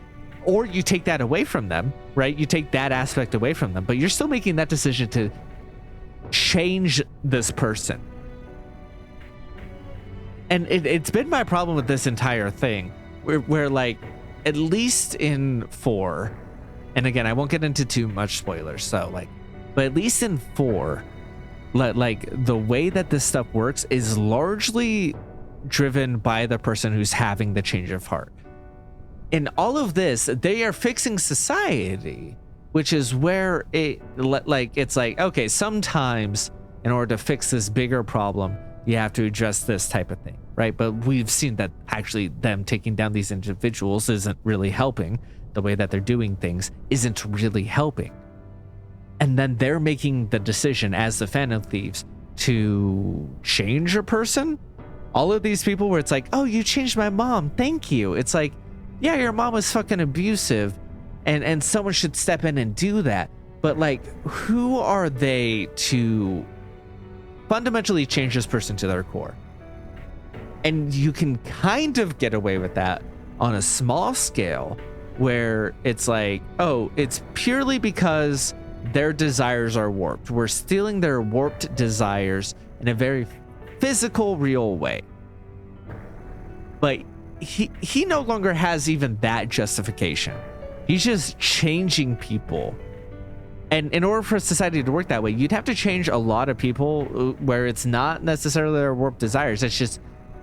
or you take that away from them, right? You take that aspect away from them, but you're still making that decision to change this person. And it's been my problem with this entire thing, where like, at least in 4, and again, I won't get into too much spoilers, so like, but at least in 4, like the way that this stuff works is largely driven by the person who's having the change of heart. In all of this, they are fixing society, which is where it's like, okay, sometimes in order to fix this bigger problem, you have to address this type of thing, right? But we've seen that actually them taking down these individuals isn't really helping. The way that they're doing things isn't really helping. And then they're making the decision as the Phantom Thieves to change a person. All of these people where it's like, oh, you changed my mom, thank you. It's like, yeah, your mom was fucking abusive and someone should step in and do that. But like, who are they to fundamentally change this person to their core? And you can kind of get away with that on a small scale where it's like, oh, it's purely because their desires are warped. We're stealing their warped desires in a very physical, real way. But he no longer has even that justification. He's just changing people. And in order for society to work that way, you'd have to change a lot of people where it's not necessarily their warped desires. It's just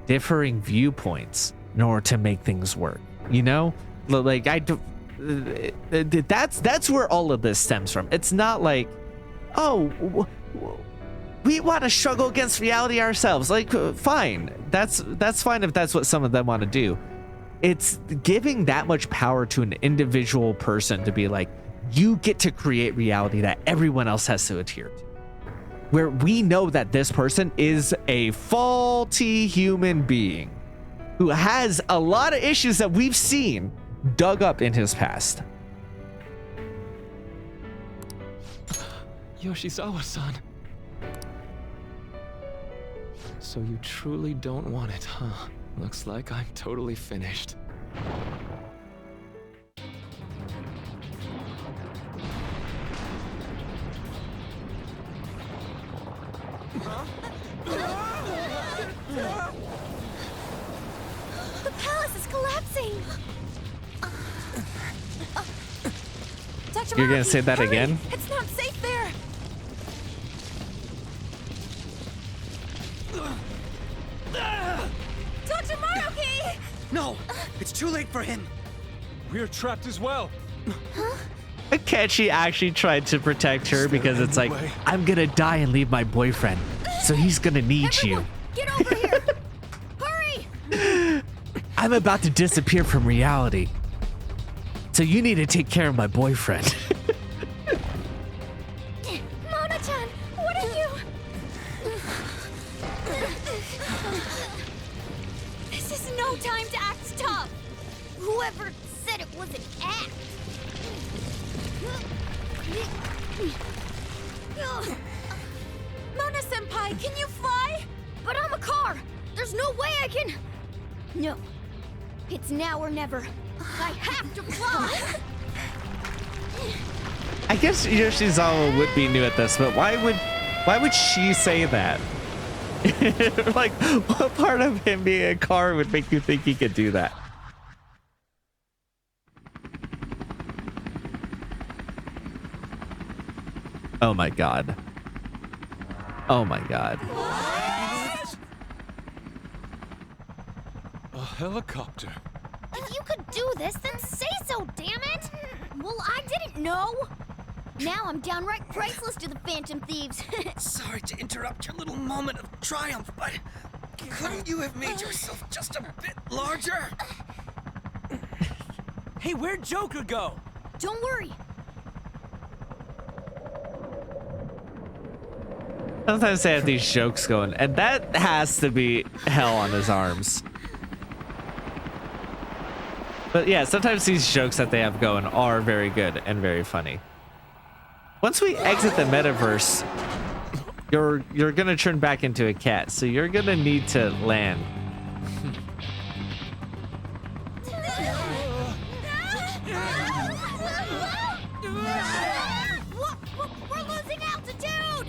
differing viewpoints in order to make things work. You know, like that's where all of this stems from. It's not like, oh, we want to struggle against reality ourselves. Like, fine, that's fine if that's what some of them want to do. It's giving that much power to an individual person to be like, you get to create reality that everyone else has to adhere to. Where we know that this person is a faulty human being who has a lot of issues that we've seen dug up in his past. Yoshizawa-san. So you truly don't want it, huh? Looks like I'm totally finished. The palace is collapsing! Dr. You're gonna Maruki, say that hurry! again? It's not safe there! Dr. Maruki! No! It's too late for him! We're trapped as well. Akechi actually tried to protect her because it's like, I'm gonna die and leave my boyfriend, so he's gonna need Everyone, get over here! Hurry! you. I'm about to disappear from reality, so you need to take care of my boyfriend. Mona-chan, what are you? This is no time to act tough. Whoever said it was an act. Mona-senpai, can you fly? But I'm a car. There's no way I can. No. It's now or never. I have to fly. I guess Yoshizawa would be new at this, but why would she say that? Like, what part of him being a car would make you think he could do that? Oh my god. Oh my god. A helicopter. If you could do this, then say so, damn it! Well, I didn't know. Now I'm downright priceless to the Phantom Thieves. Sorry to interrupt your little moment of triumph, but couldn't you have made yourself just a bit larger? Hey, where'd Joker go? Don't worry. Sometimes they have these jokes going, and that has to be hell on his arms. But yeah, sometimes these jokes that they have going are very good and very funny. Once we exit the metaverse, you're gonna turn back into a cat, so you're gonna need to land. We're losing altitude!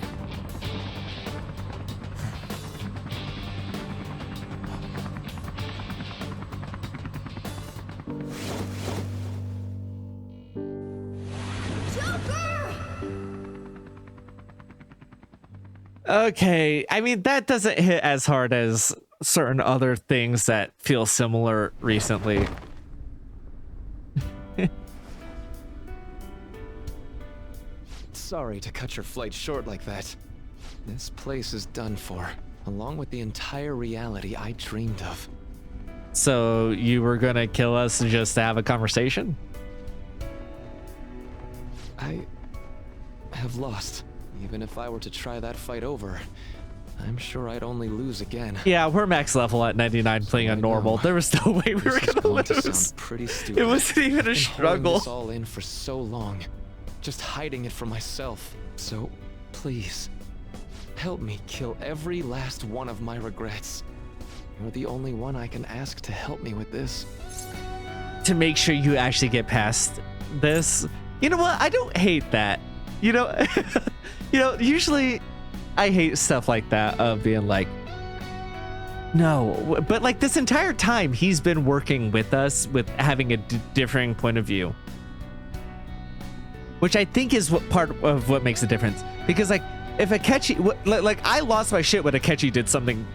Okay, I mean, that doesn't hit as hard as certain other things that feel similar recently. Sorry to cut your flight short like that. This place is done for, along with the entire reality I dreamed of. So you were gonna kill us just to have a conversation? I have lost. Even if I were to try that fight over, I'm sure I'd only lose again. Yeah, we're max level at 99 playing on normal. There was no way we were gonna lose. Pretty stupid. It wasn't even a Been holding struggle. this all in for so long, just hiding it from myself. So, please, help me kill every last one of my regrets. You're the only one I can ask to help me with this. To make sure you actually get past this. You know what? I don't hate that. You know, usually I hate stuff like that of being like, No, but like this entire time he's been working with us with having a differing point of view, which I think is what part of what makes the difference. Because like if Akechi, like I lost my shit when Akechi did something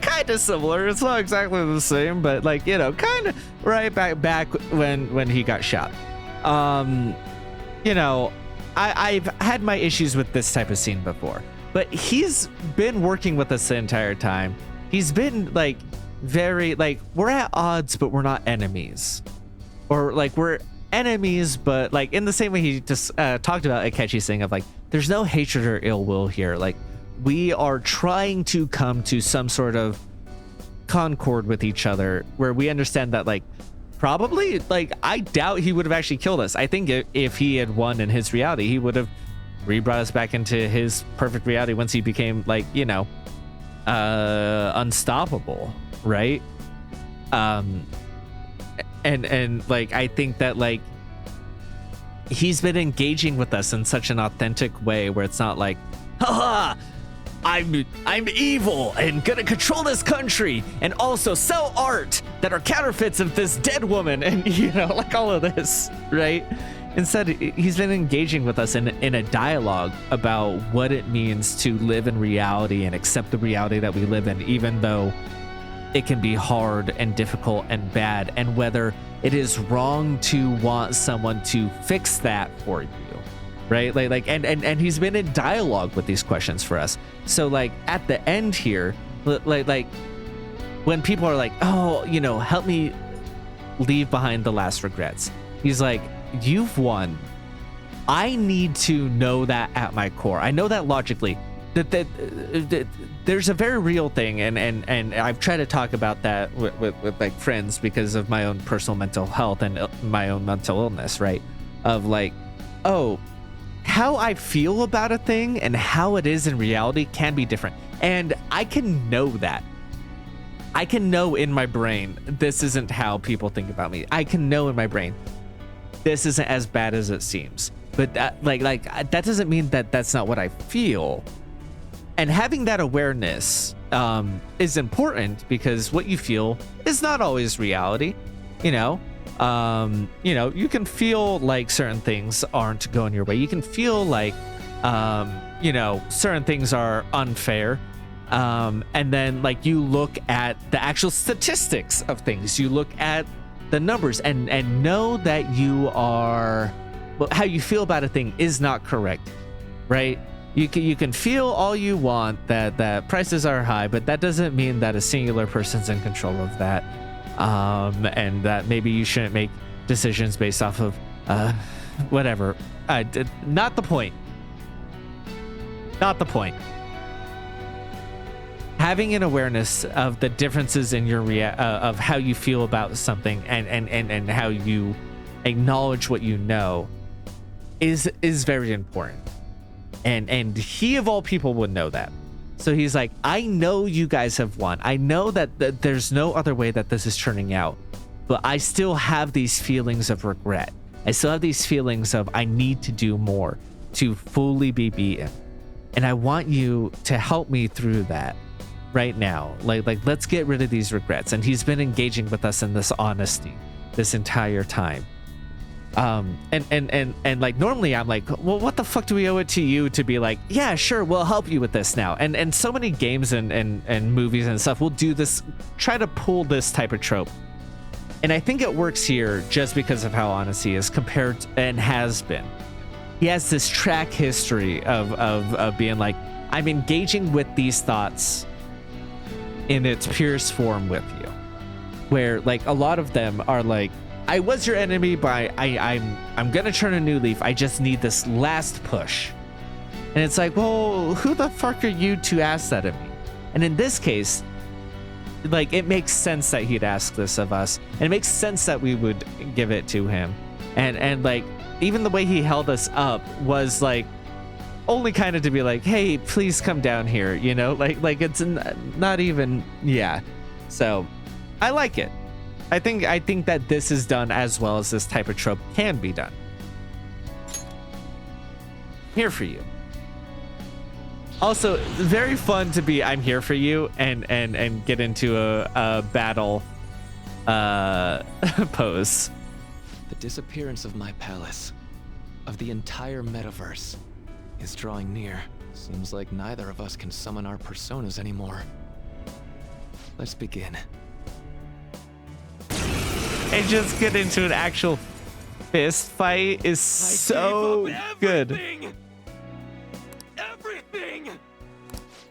kind of similar. It's not exactly the same, but like, you know, kind of right back when he got shot. You know, I've had my issues with this type of scene before, but he's been working with us the entire time. He's been like very like we're at odds, but we're not enemies, or like we're enemies, but like in the same way he just talked about Akechi's thing of like there's no hatred or ill will here. Like we are trying to come to some sort of concord with each other where we understand that like probably like I doubt he would have actually killed us. I think if he had won in his reality, he would have re-brought us back into his perfect reality once he became like, you know, unstoppable, right? And like I think that like he's been engaging with us in such an authentic way where it's not like, haha, I'm evil and gonna control this country and also sell art that are counterfeits of this dead woman and, you know, like all of this, right? Instead, he's been engaging with us in a dialogue about what it means to live in reality and accept the reality that we live in, even though it can be hard and difficult and bad, and whether it is wrong to want someone to fix that for you, right? Like and he's been in dialogue with these questions for us. So like at the end here, like when people are like, oh, you know, help me leave behind the last regrets, he's like, you've won. I need to know that at my core. I know that logically. That there's a very real thing, and I've tried to talk about that with like friends because of my own personal mental health and my own mental illness, right? Of like, oh, how I feel about a thing and how it is in reality can be different. And I can know that. I can know in my brain, this isn't how people think about me. I can know in my brain, this isn't as bad as it seems. But that, like that doesn't mean that that's not what I feel. And having that awareness is important because what you feel is not always reality. You know, you can feel like certain things aren't going your way. You can feel like, certain things are unfair. And then like you look at the actual statistics of things. You look at the numbers and know that you are, well, how you feel about a thing is not correct, right? You can feel all you want that prices are high, but that doesn't mean that a singular person's in control of that, and that maybe you shouldn't make decisions based off of whatever. Not the point. Not the point. Having an awareness of the differences in your of how you feel about something and how you acknowledge what you know is very important. And he of all people would know that. So he's like, I know you guys have won. I know that there's no other way that this is turning out, but I still have these feelings of regret. I still have these feelings of I need to do more to fully be beaten. And I want you to help me through that right now. Like let's get rid of these regrets. And he's been engaging with us in this honesty this entire time. And like normally I'm like, well, what the fuck do we owe it to you to be like, yeah, sure, we'll help you with this now. And so many games and movies and stuff will do this, try to pull this type of trope. And I think it works here just because of how honest he is compared to, and has been. He has this track history of being like, I'm engaging with these thoughts in its purest form with you, where like a lot of them are like, I was your enemy, but I'm gonna turn a new leaf. I just need this last push. And it's like, well, who the fuck are you to ask that of me? And in this case, like it makes sense that he'd ask this of us, and it makes sense that we would give it to him. And like even the way he held us up was like only kind of to be like, hey, please come down here, you know, like it's not even, yeah. So I like it. I think that this is done as well as this type of trope can be done. Here for you. Also, very fun to be I'm here for you and get into a battle pose. The disappearance of my palace, of the entire metaverse, is drawing near. Seems like neither of us can summon our personas anymore. Let's begin. And just get into an actual fist fight is so good. Everything!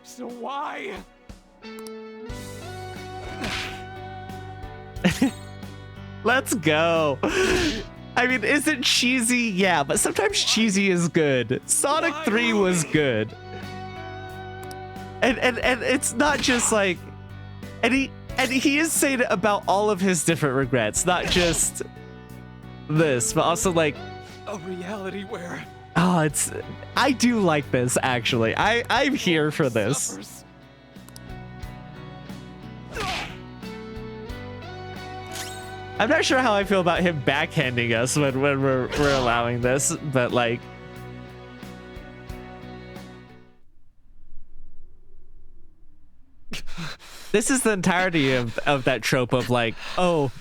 So why? Let's go. I mean, is it cheesy? Yeah, but sometimes cheesy is good. Sonic 3 was good. And it's not just like, and he is saying it about all of his different regrets, not just this, but also like A reality where I do like this actually. I'm here for this. suffers. I'm not sure how I feel about him backhanding us when we're allowing this, but like this is the entirety of that trope of like, oh,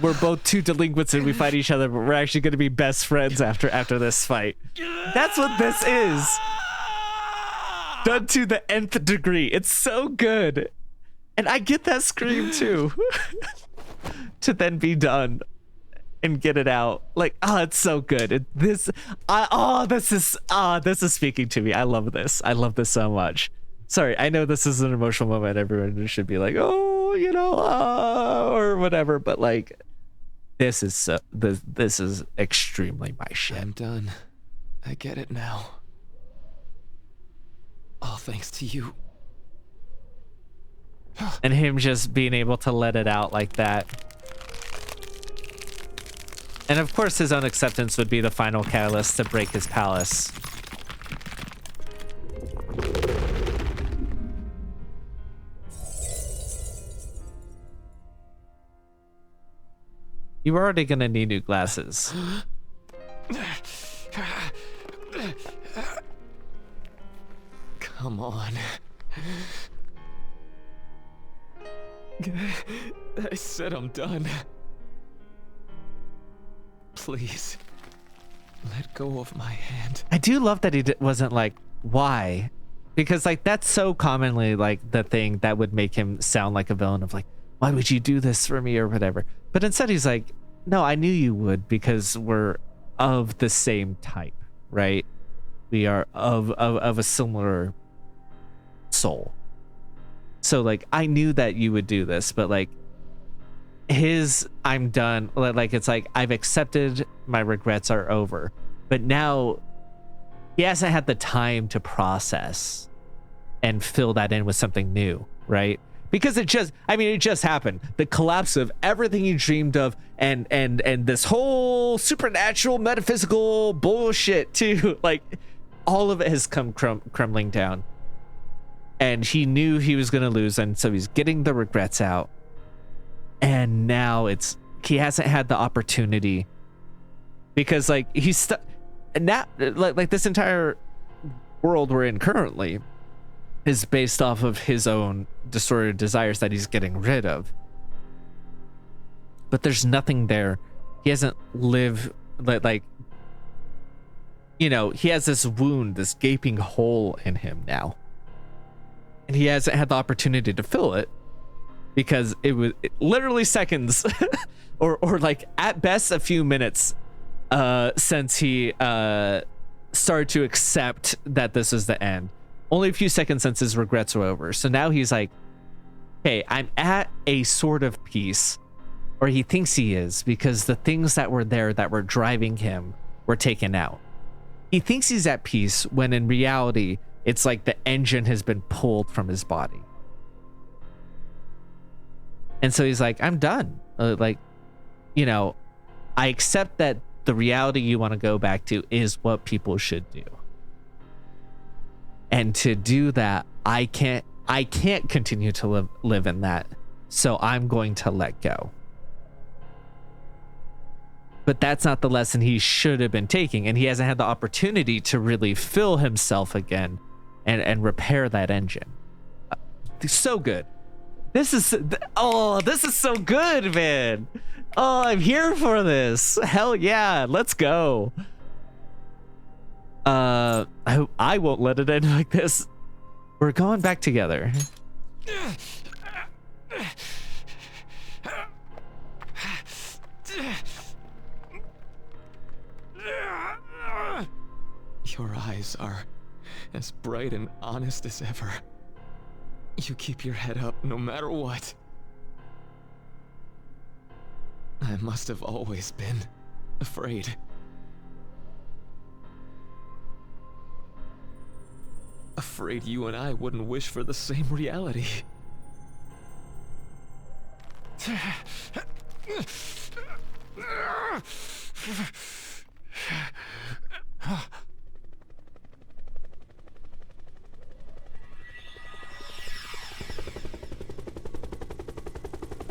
we're both two delinquents and we fight each other, but we're actually going to be best friends after this fight. That's what this is. Done to the nth degree. It's so good. And I get that scream too. To then be done and get it out. Like, oh, it's so good. This is speaking to me. I love this. I love this so much. Sorry, I know this is an emotional moment. Everyone should be like, oh, you know, or whatever. But like, this is extremely my shit. I'm done. I get it now. All thanks to you. And him just being able to let it out like that. And of course, his own acceptance would be the final catalyst to break his palace. You're already gonna need new glasses. Come on. I said I'm done. Please, let go of my hand. I do love that he wasn't like, why? Because like that's so commonly like the thing that would make him sound like a villain of like, why would you do this for me or whatever? But instead he's like, no, I knew you would because we're of the same type, right? We are of a similar soul. So like I knew that you would do this, but like his I'm done, like it's like I've accepted, my regrets are over. But now he hasn't had the time to process and fill that in with something new, right? Because it just happened. The collapse of everything you dreamed of and this whole supernatural metaphysical bullshit too. Like all of it has come crumbling down. And he knew he was going to lose, and so he's getting the regrets out. And now he hasn't had the opportunity because like he's stuck. Now like this entire world we're in currently is based off of his own distorted desires that he's getting rid of. But there's nothing there. He hasn't lived like, you know, he has this wound, this gaping hole in him now. And he hasn't had the opportunity to fill it because it was literally seconds or like at best a few minutes since he started to accept that this is the end. Only a few seconds since his regrets were over. So now he's like, hey, I'm at a sort of peace, or he thinks he is, because the things that were there that were driving him were taken out. He thinks he's at peace when in reality, it's like the engine has been pulled from his body. And so he's like, I'm done. Like, you know, I accept that the reality you want to go back to is what people should do. And to do that, I can't continue to live in that. So I'm going to let go. But that's not the lesson he should have been taking. And he hasn't had the opportunity to really fill himself again and repair that engine. So good. This is so good, man. Oh, I'm here for this. Hell yeah, let's go. I won't let it end like this. We're going back together. Your eyes are as bright and honest as ever. You keep your head up no matter what. I must have always been afraid. Afraid you and I wouldn't wish for the same reality.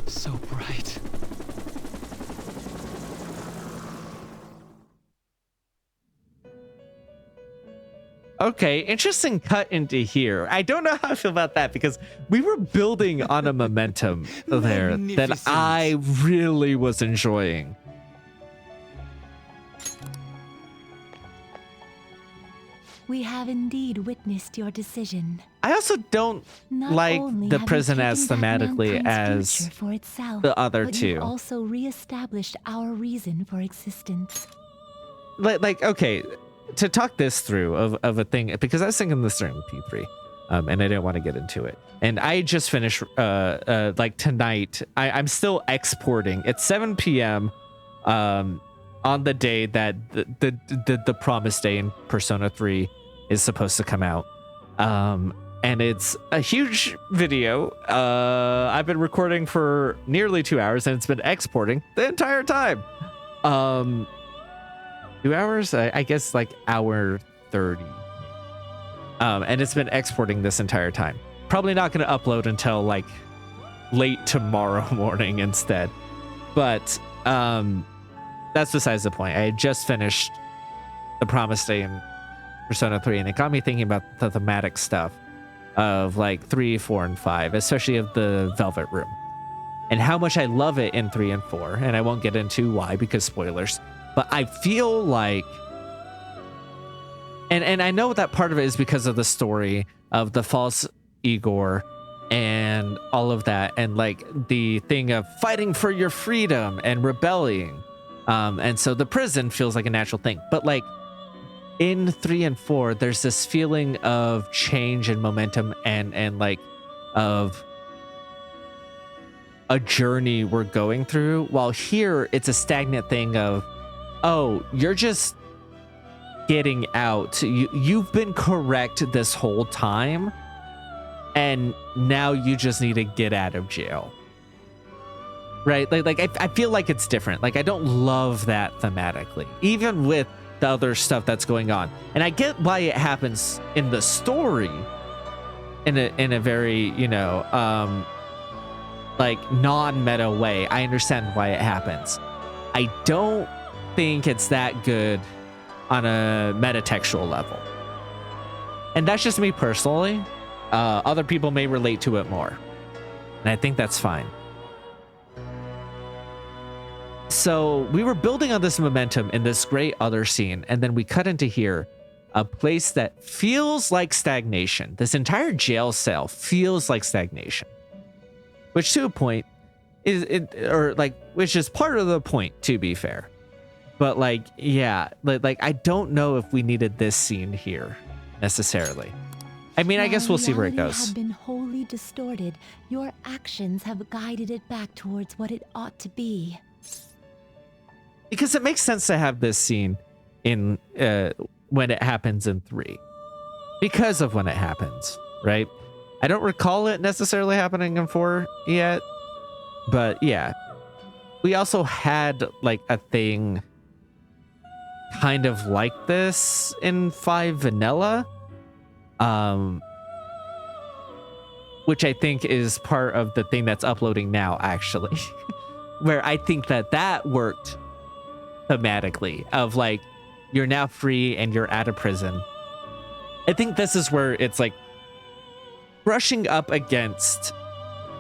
So bright. Okay, interesting cut into here. I don't know how I feel about that because we were building on a momentum there that I really was enjoying. We have indeed witnessed your decision. I also don't Not like only the have you prison taken as back thematically mankind's as future for itself, the other but two. you've also reestablished our reason for existence. Like okay, to talk this through of a thing, because I was thinking this during P3, and I didn't want to get into it. And I just finished like tonight. I'm still exporting. It's 7 p.m. On the day that the promise day in Persona 3 is supposed to come out. And it's a huge video. I've been recording for nearly 2 hours and it's been exporting the entire time. 2 hours? I guess like hour 30. And it's been exporting this entire time. Probably not going to upload until like late tomorrow morning instead. But that's besides the point. I had just finished the promise day in Persona 3 and it got me thinking about the thematic stuff of like 3, 4, and 5, especially of the Velvet Room, and how much I love it in 3 and 4. And I won't get into why because spoilers, but I feel like, and I know that part of it is because of the story of the false Igor and all of that, and like the thing of fighting for your freedom and rebelling. And so the prison feels like a natural thing, but like in 3 and 4, there's this feeling of change and momentum and like of a journey we're going through, while here it's a stagnant thing of, oh, you're just getting out. You've been correct this whole time, and now you just need to get out of jail. Right? Like I feel like it's different. Like I don't love that thematically, even with the other stuff that's going on. And I get why it happens in the story in a very, you know, like non-meta way. I understand why it happens. I don't think it's that good on a metatextual level. And that's just me personally. Other people may relate to it more. And I think that's fine. So we were building on this momentum in this great other scene, and then we cut into here, a place that feels like stagnation. This entire jail cell feels like stagnation, which to a point is it, or like, which is part of the point, to be fair. But like, yeah, like I don't know if we needed this scene here necessarily. I mean, I guess we'll see where it goes. Had been wholly distorted, your actions have guided it back towards what it ought to be. Because it makes sense to have this scene in when it happens in 3, because of when it happens, right? I don't recall it necessarily happening in 4 yet, but yeah. We also had like a thing kind of like this in 5 Vanilla, which I think is part of the thing that's uploading now, actually, where I think that worked thematically, of like, you're now free and you're out of prison, I think this is where it's like brushing up against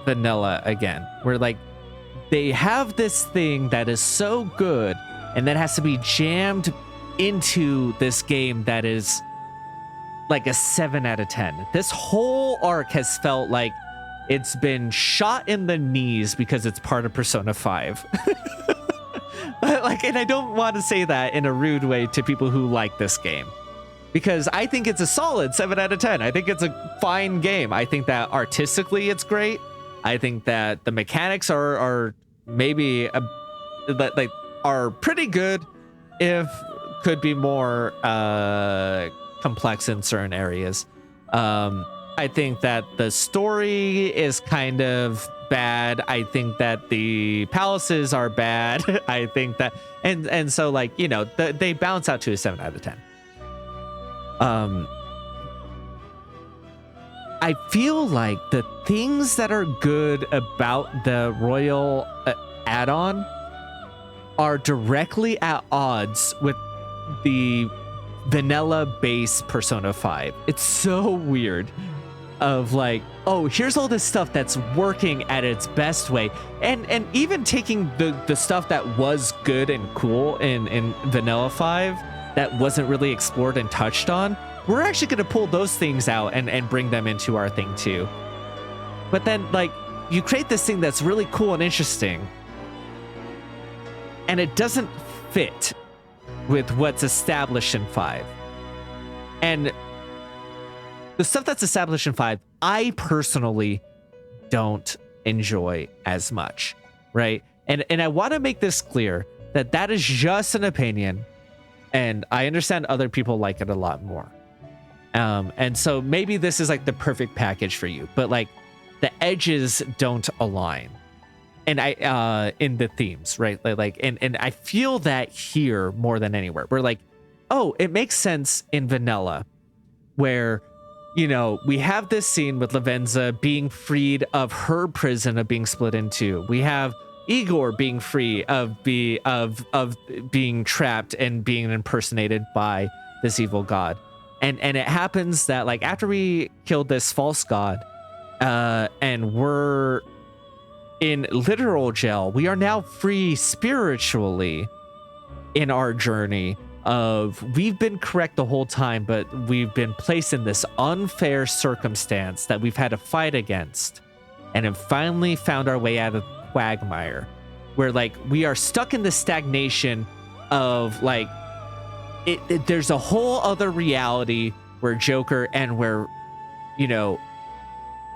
vanilla again, where like they have this thing that is so good and that has to be jammed into this game that is like a 7 out of 10. This whole arc has felt like it's been shot in the knees because it's part of Persona 5. Like, and I don't want to say that in a rude way to people who like this game, because I think it's a solid 7 out of 10. I think it's a fine game. I think that artistically it's great. I think that the mechanics are maybe like are pretty good, if could be more complex in certain areas. I think that the story is kind of bad. I think that the palaces are bad. I think that and so like, you know, they bounce out to a 7 out of 10. I feel like the things that are good about the Royal add-on are directly at odds with the vanilla base Persona 5. It's so weird of like, oh, here's all this stuff that's working at its best way, and even taking the stuff that was good and cool in vanilla 5 that wasn't really explored and touched on, we're actually going to pull those things out and bring them into our thing too. But then like you create this thing that's really cool and interesting, and it doesn't fit with what's established in 5. And the stuff that's established in 5, I personally don't enjoy as much, right? And I want to make this clear that that is just an opinion, and I understand other people like it a lot more. And so maybe this is like the perfect package for you, but like the edges don't align. And I in the themes, right? Like and I feel that here more than anywhere. We're like, oh, it makes sense in vanilla, where, you know, we have this scene with Lavenza being freed of her prison of being split in two. We have Igor being free of being trapped and being impersonated by this evil god. And it happens that like after we killed this false god, and we're in literal jail, we are now free spiritually in our journey of we've been correct the whole time, but we've been placed in this unfair circumstance that we've had to fight against, and have finally found our way out of the quagmire, where like we are stuck in the stagnation of like there's a whole other reality where Joker and where, you know,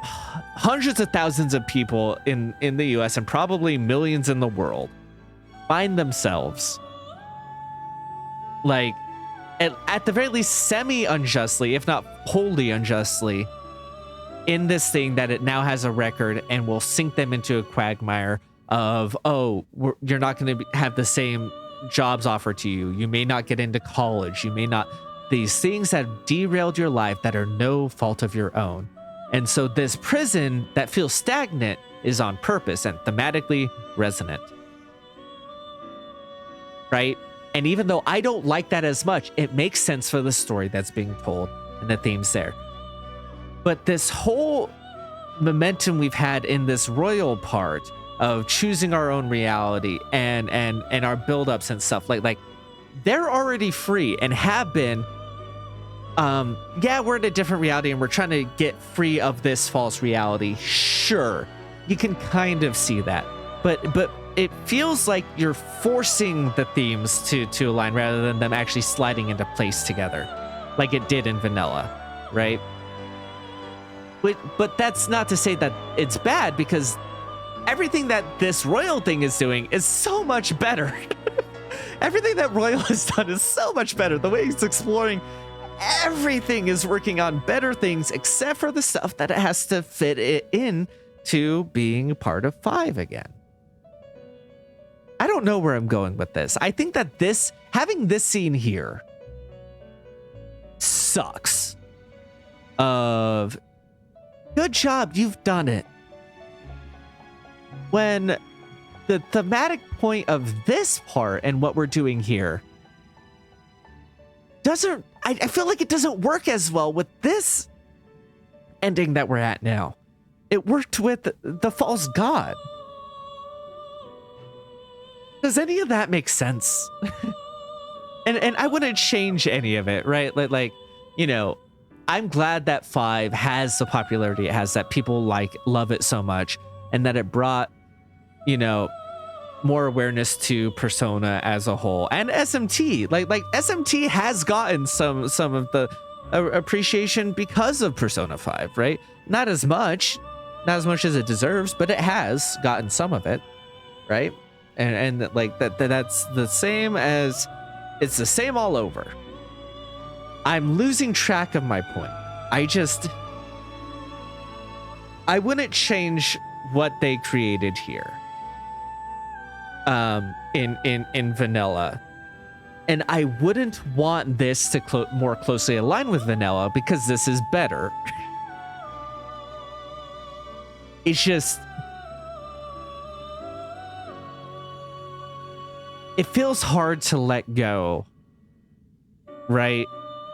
hundreds of thousands of people in the US and probably millions in the world find themselves like at the very least semi-unjustly, if not wholly unjustly, in this thing that it now has a record and will sink them into a quagmire of, oh, you're not going to have the same jobs offered to you. You may not get into college. You may not, these things that derailed your life that are no fault of your own. And so this prison that feels stagnant is on purpose and thematically resonant. Right? And even though I don't like that as much, it makes sense for the story that's being told and the themes there. But this whole momentum we've had in this royal part of choosing our own reality and our buildups and stuff, like they're already free and have been. Yeah, we're in a different reality and we're trying to get free of this false reality. Sure, you can kind of see that, but it feels like you're forcing the themes to align rather than them actually sliding into place together, like it did in vanilla, right? But that's not to say that it's bad, because everything that this Royal thing is doing is so much better. Everything that Royal has done is so much better. The way he's exploring everything is working on better things, except for the stuff that it has to fit it in to being part of 5 again. I don't know where I'm going with this. I think that having this scene here sucks. Of good job, you've done it. When the thematic point of this part and what we're doing here doesn't, I feel like it doesn't work as well with this ending that we're at now. It worked with the false god. Does any of that make sense? and I wouldn't change any of it, right? Like, you know, I'm glad that 5 has the popularity it has, that people love it so much, and that it brought, you know, more awareness to Persona as a whole, and SMT. Like SMT has gotten some of the appreciation because of Persona 5, right? Not as much as it deserves, but it has gotten some of it, right? And like that's the same as, it's the same all over. I'm losing track of my point. I wouldn't change what they created here. In vanilla, and I wouldn't want this to more closely align with vanilla because this is better. It's just, it feels hard to let go, right?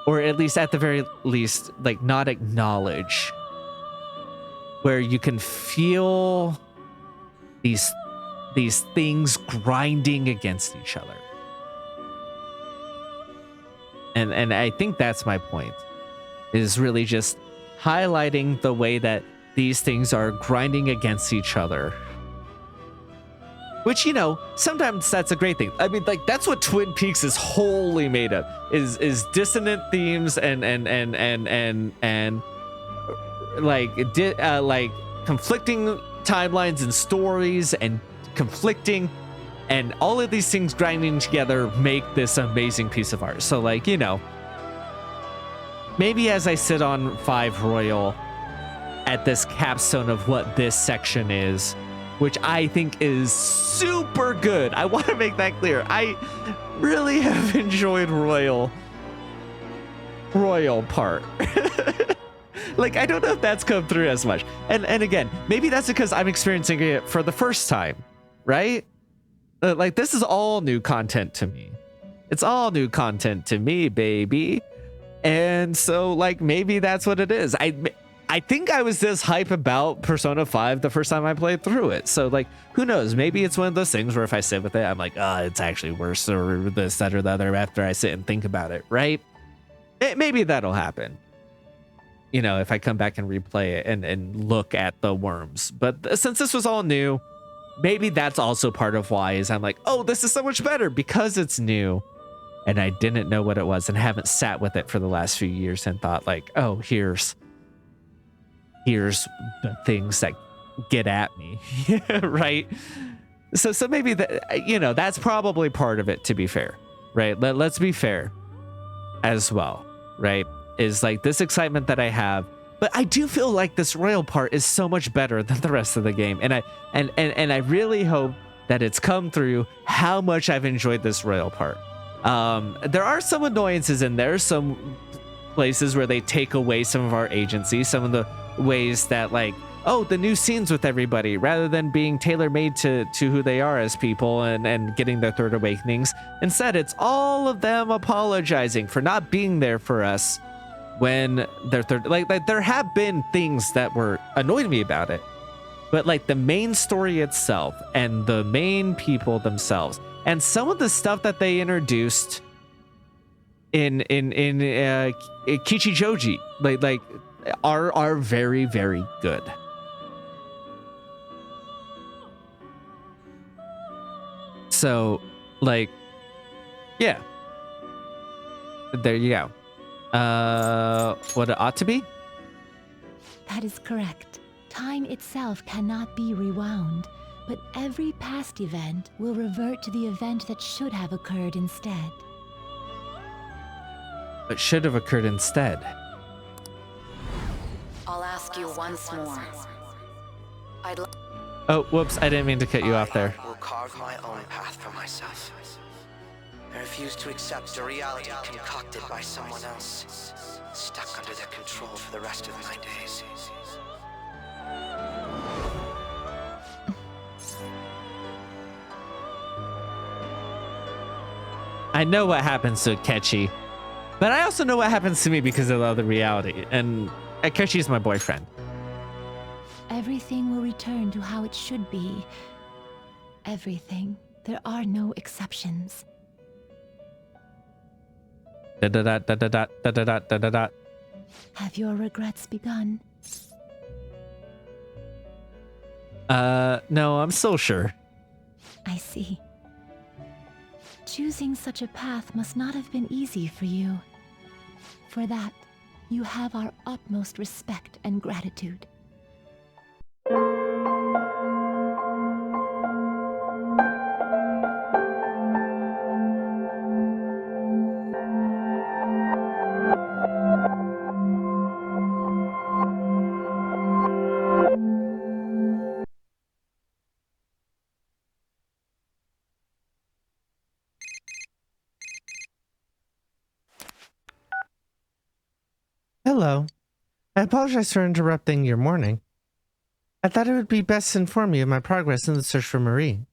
Or at least, at the very least, like, not acknowledge, where you can feel these things grinding against each other. And I think that's my point, is really just highlighting the way that these things are grinding against each other. Which, you know, sometimes that's a great thing. I mean, like, that's what Twin Peaks is wholly made of, is dissonant themes and like conflicting timelines and stories and conflicting, and all of these things grinding together make this amazing piece of art. So, like, you know, maybe as I sit on 5 Royal at this capstone of what this section is, which I think is super good. I want to make that clear. I really have enjoyed Royal part. Like, I don't know if that's come through as much. And again, maybe that's because I'm experiencing it for the first time, right? Like, this is all new content to me. It's all new content to me, baby. And so, like, maybe that's what it is. I think I was this hype about Persona 5 the first time I played through it. So, like, who knows? Maybe it's one of those things where if I sit with it, I'm like, oh, it's actually worse, or this, that, or the other after I sit and think about it, right? Maybe that'll happen. You know, if I come back and replay it and look at the worms. But since this was all new, maybe that's also part of why is I'm like, oh, this is so much better because it's new. And I didn't know what it was and haven't sat with it for the last few years and thought, like, oh, here's the things that get at me. Right? So maybe that, you know, that's probably part of it, to be fair, right? Let's be fair as well, right? Is like this excitement that I have, but I do feel like this Royal part is so much better than the rest of the game, and I really hope that it's come through how much I've enjoyed this Royal part. There are some annoyances in there, some places where they take away some of our agency, some of the ways that, like, oh, the new scenes with everybody, rather than being tailor-made to who they are as people and getting their third awakenings. Instead, it's all of them apologizing for not being there for us when their third, like there have been things that were annoyed me about it, but like the main story itself and the main people themselves and some of the stuff that they introduced in Kichijoji like are very, very good. So, like, yeah, there you go. What it ought to be? That is correct. Time itself cannot be rewound, but every past event will revert to the event that should have occurred instead. What should have occurred instead? I'll ask you once more. Oh, whoops, I didn't mean to cut you off there. I will carve my own path for myself. I refuse to accept a reality concocted by someone else, stuck under their control for the rest of my days. I know what happens to Akechi. But I also know what happens to me because of the other reality, and Akeshi's my boyfriend. Everything will return to how it should be. Everything. There are no exceptions. Da da da da da da da da da da da. Have your regrets begun? No, I'm still sure. I see. Choosing such a path must not have been easy for you. For that, you have our utmost respect and gratitude. Hello. I apologize for interrupting your morning. I thought it would be best to inform you of my progress in the search for Marie.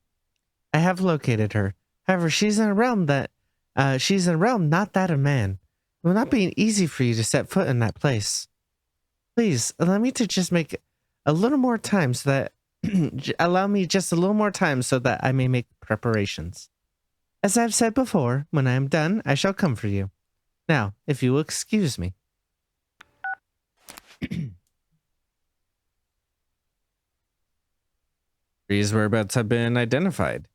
I have located her. However, she's in a realm not that of man. It will not be easy for you to set foot in that place. Please, allow me to just make a little more time so that allow me just a little more time so that I may make preparations. As I have said before, when I am done, I shall come for you. Now, if you will excuse me. Marie's whereabouts have been identified.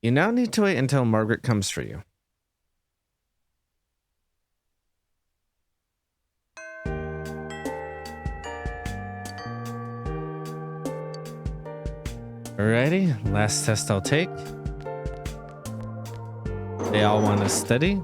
You now need to wait until Margaret comes for you. Alrighty, last test I'll take. They all want to study.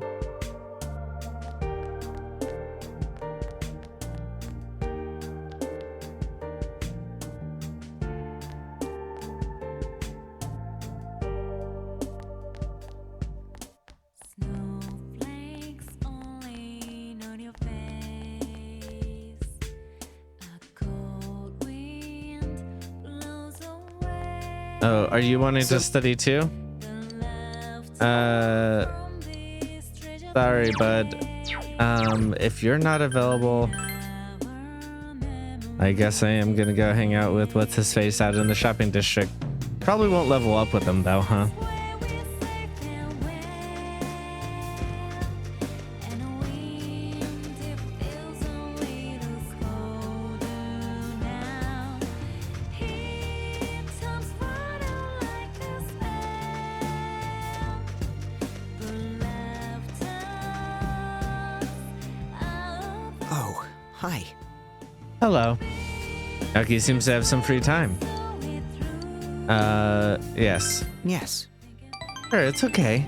Oh, are you wanting to study too? Sorry, bud. If you're not available, I guess I am gonna go hang out with what's his face out in the shopping district. Probably won't level up with him though, huh? Oh, hi. Hello. Aki seems to have some free time. Yes. Yes. Sure, it's okay.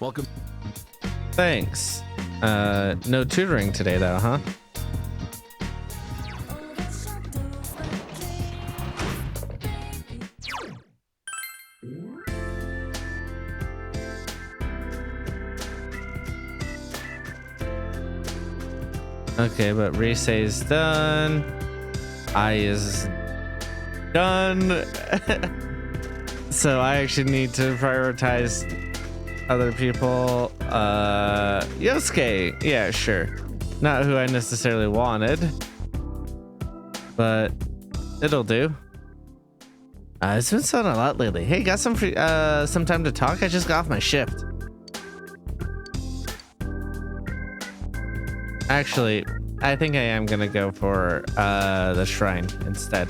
Welcome. Thanks. No tutoring today though, huh? Okay, but Rise is done. I is done. So I actually need to prioritize other people. Yosuke, yeah, sure. Not who I necessarily wanted, but it'll do. It's been selling a lot lately. Hey, got some free, some time to talk? I just got off my shift. Actually, I think I am gonna go for the shrine instead.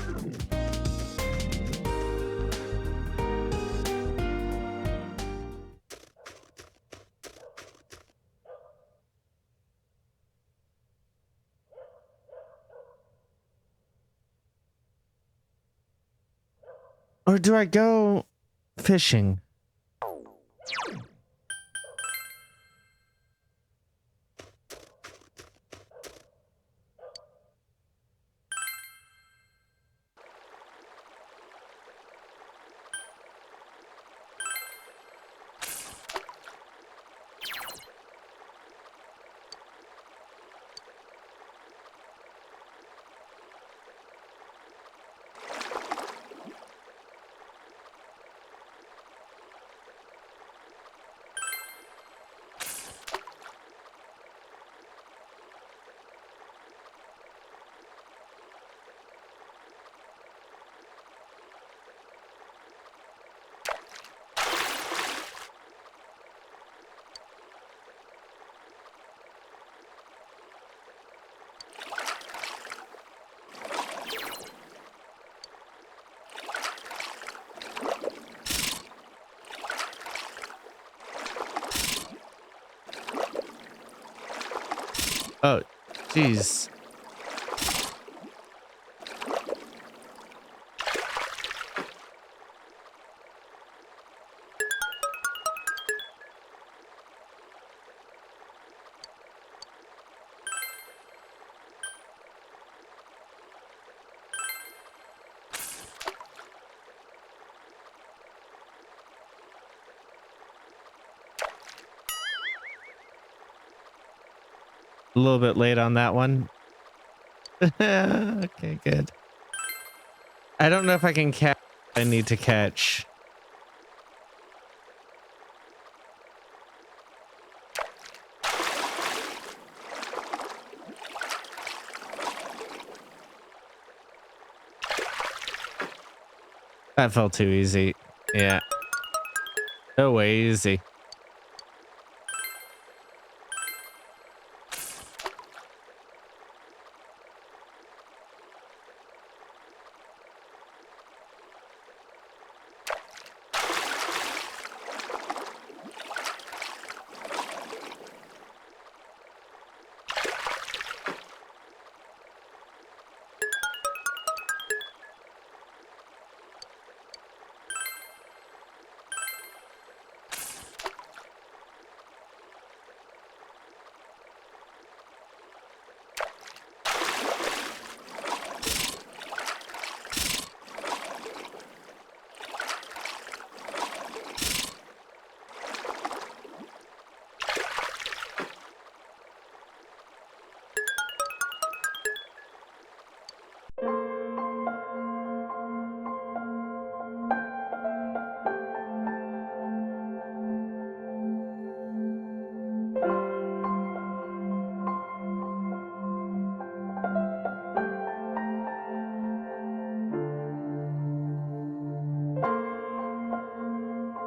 Or do I go fishing? Oh, jeez. A little bit late on that one. Okay, good. I don't know if I can catch. I need to catch. That felt too easy. Yeah. No way easy.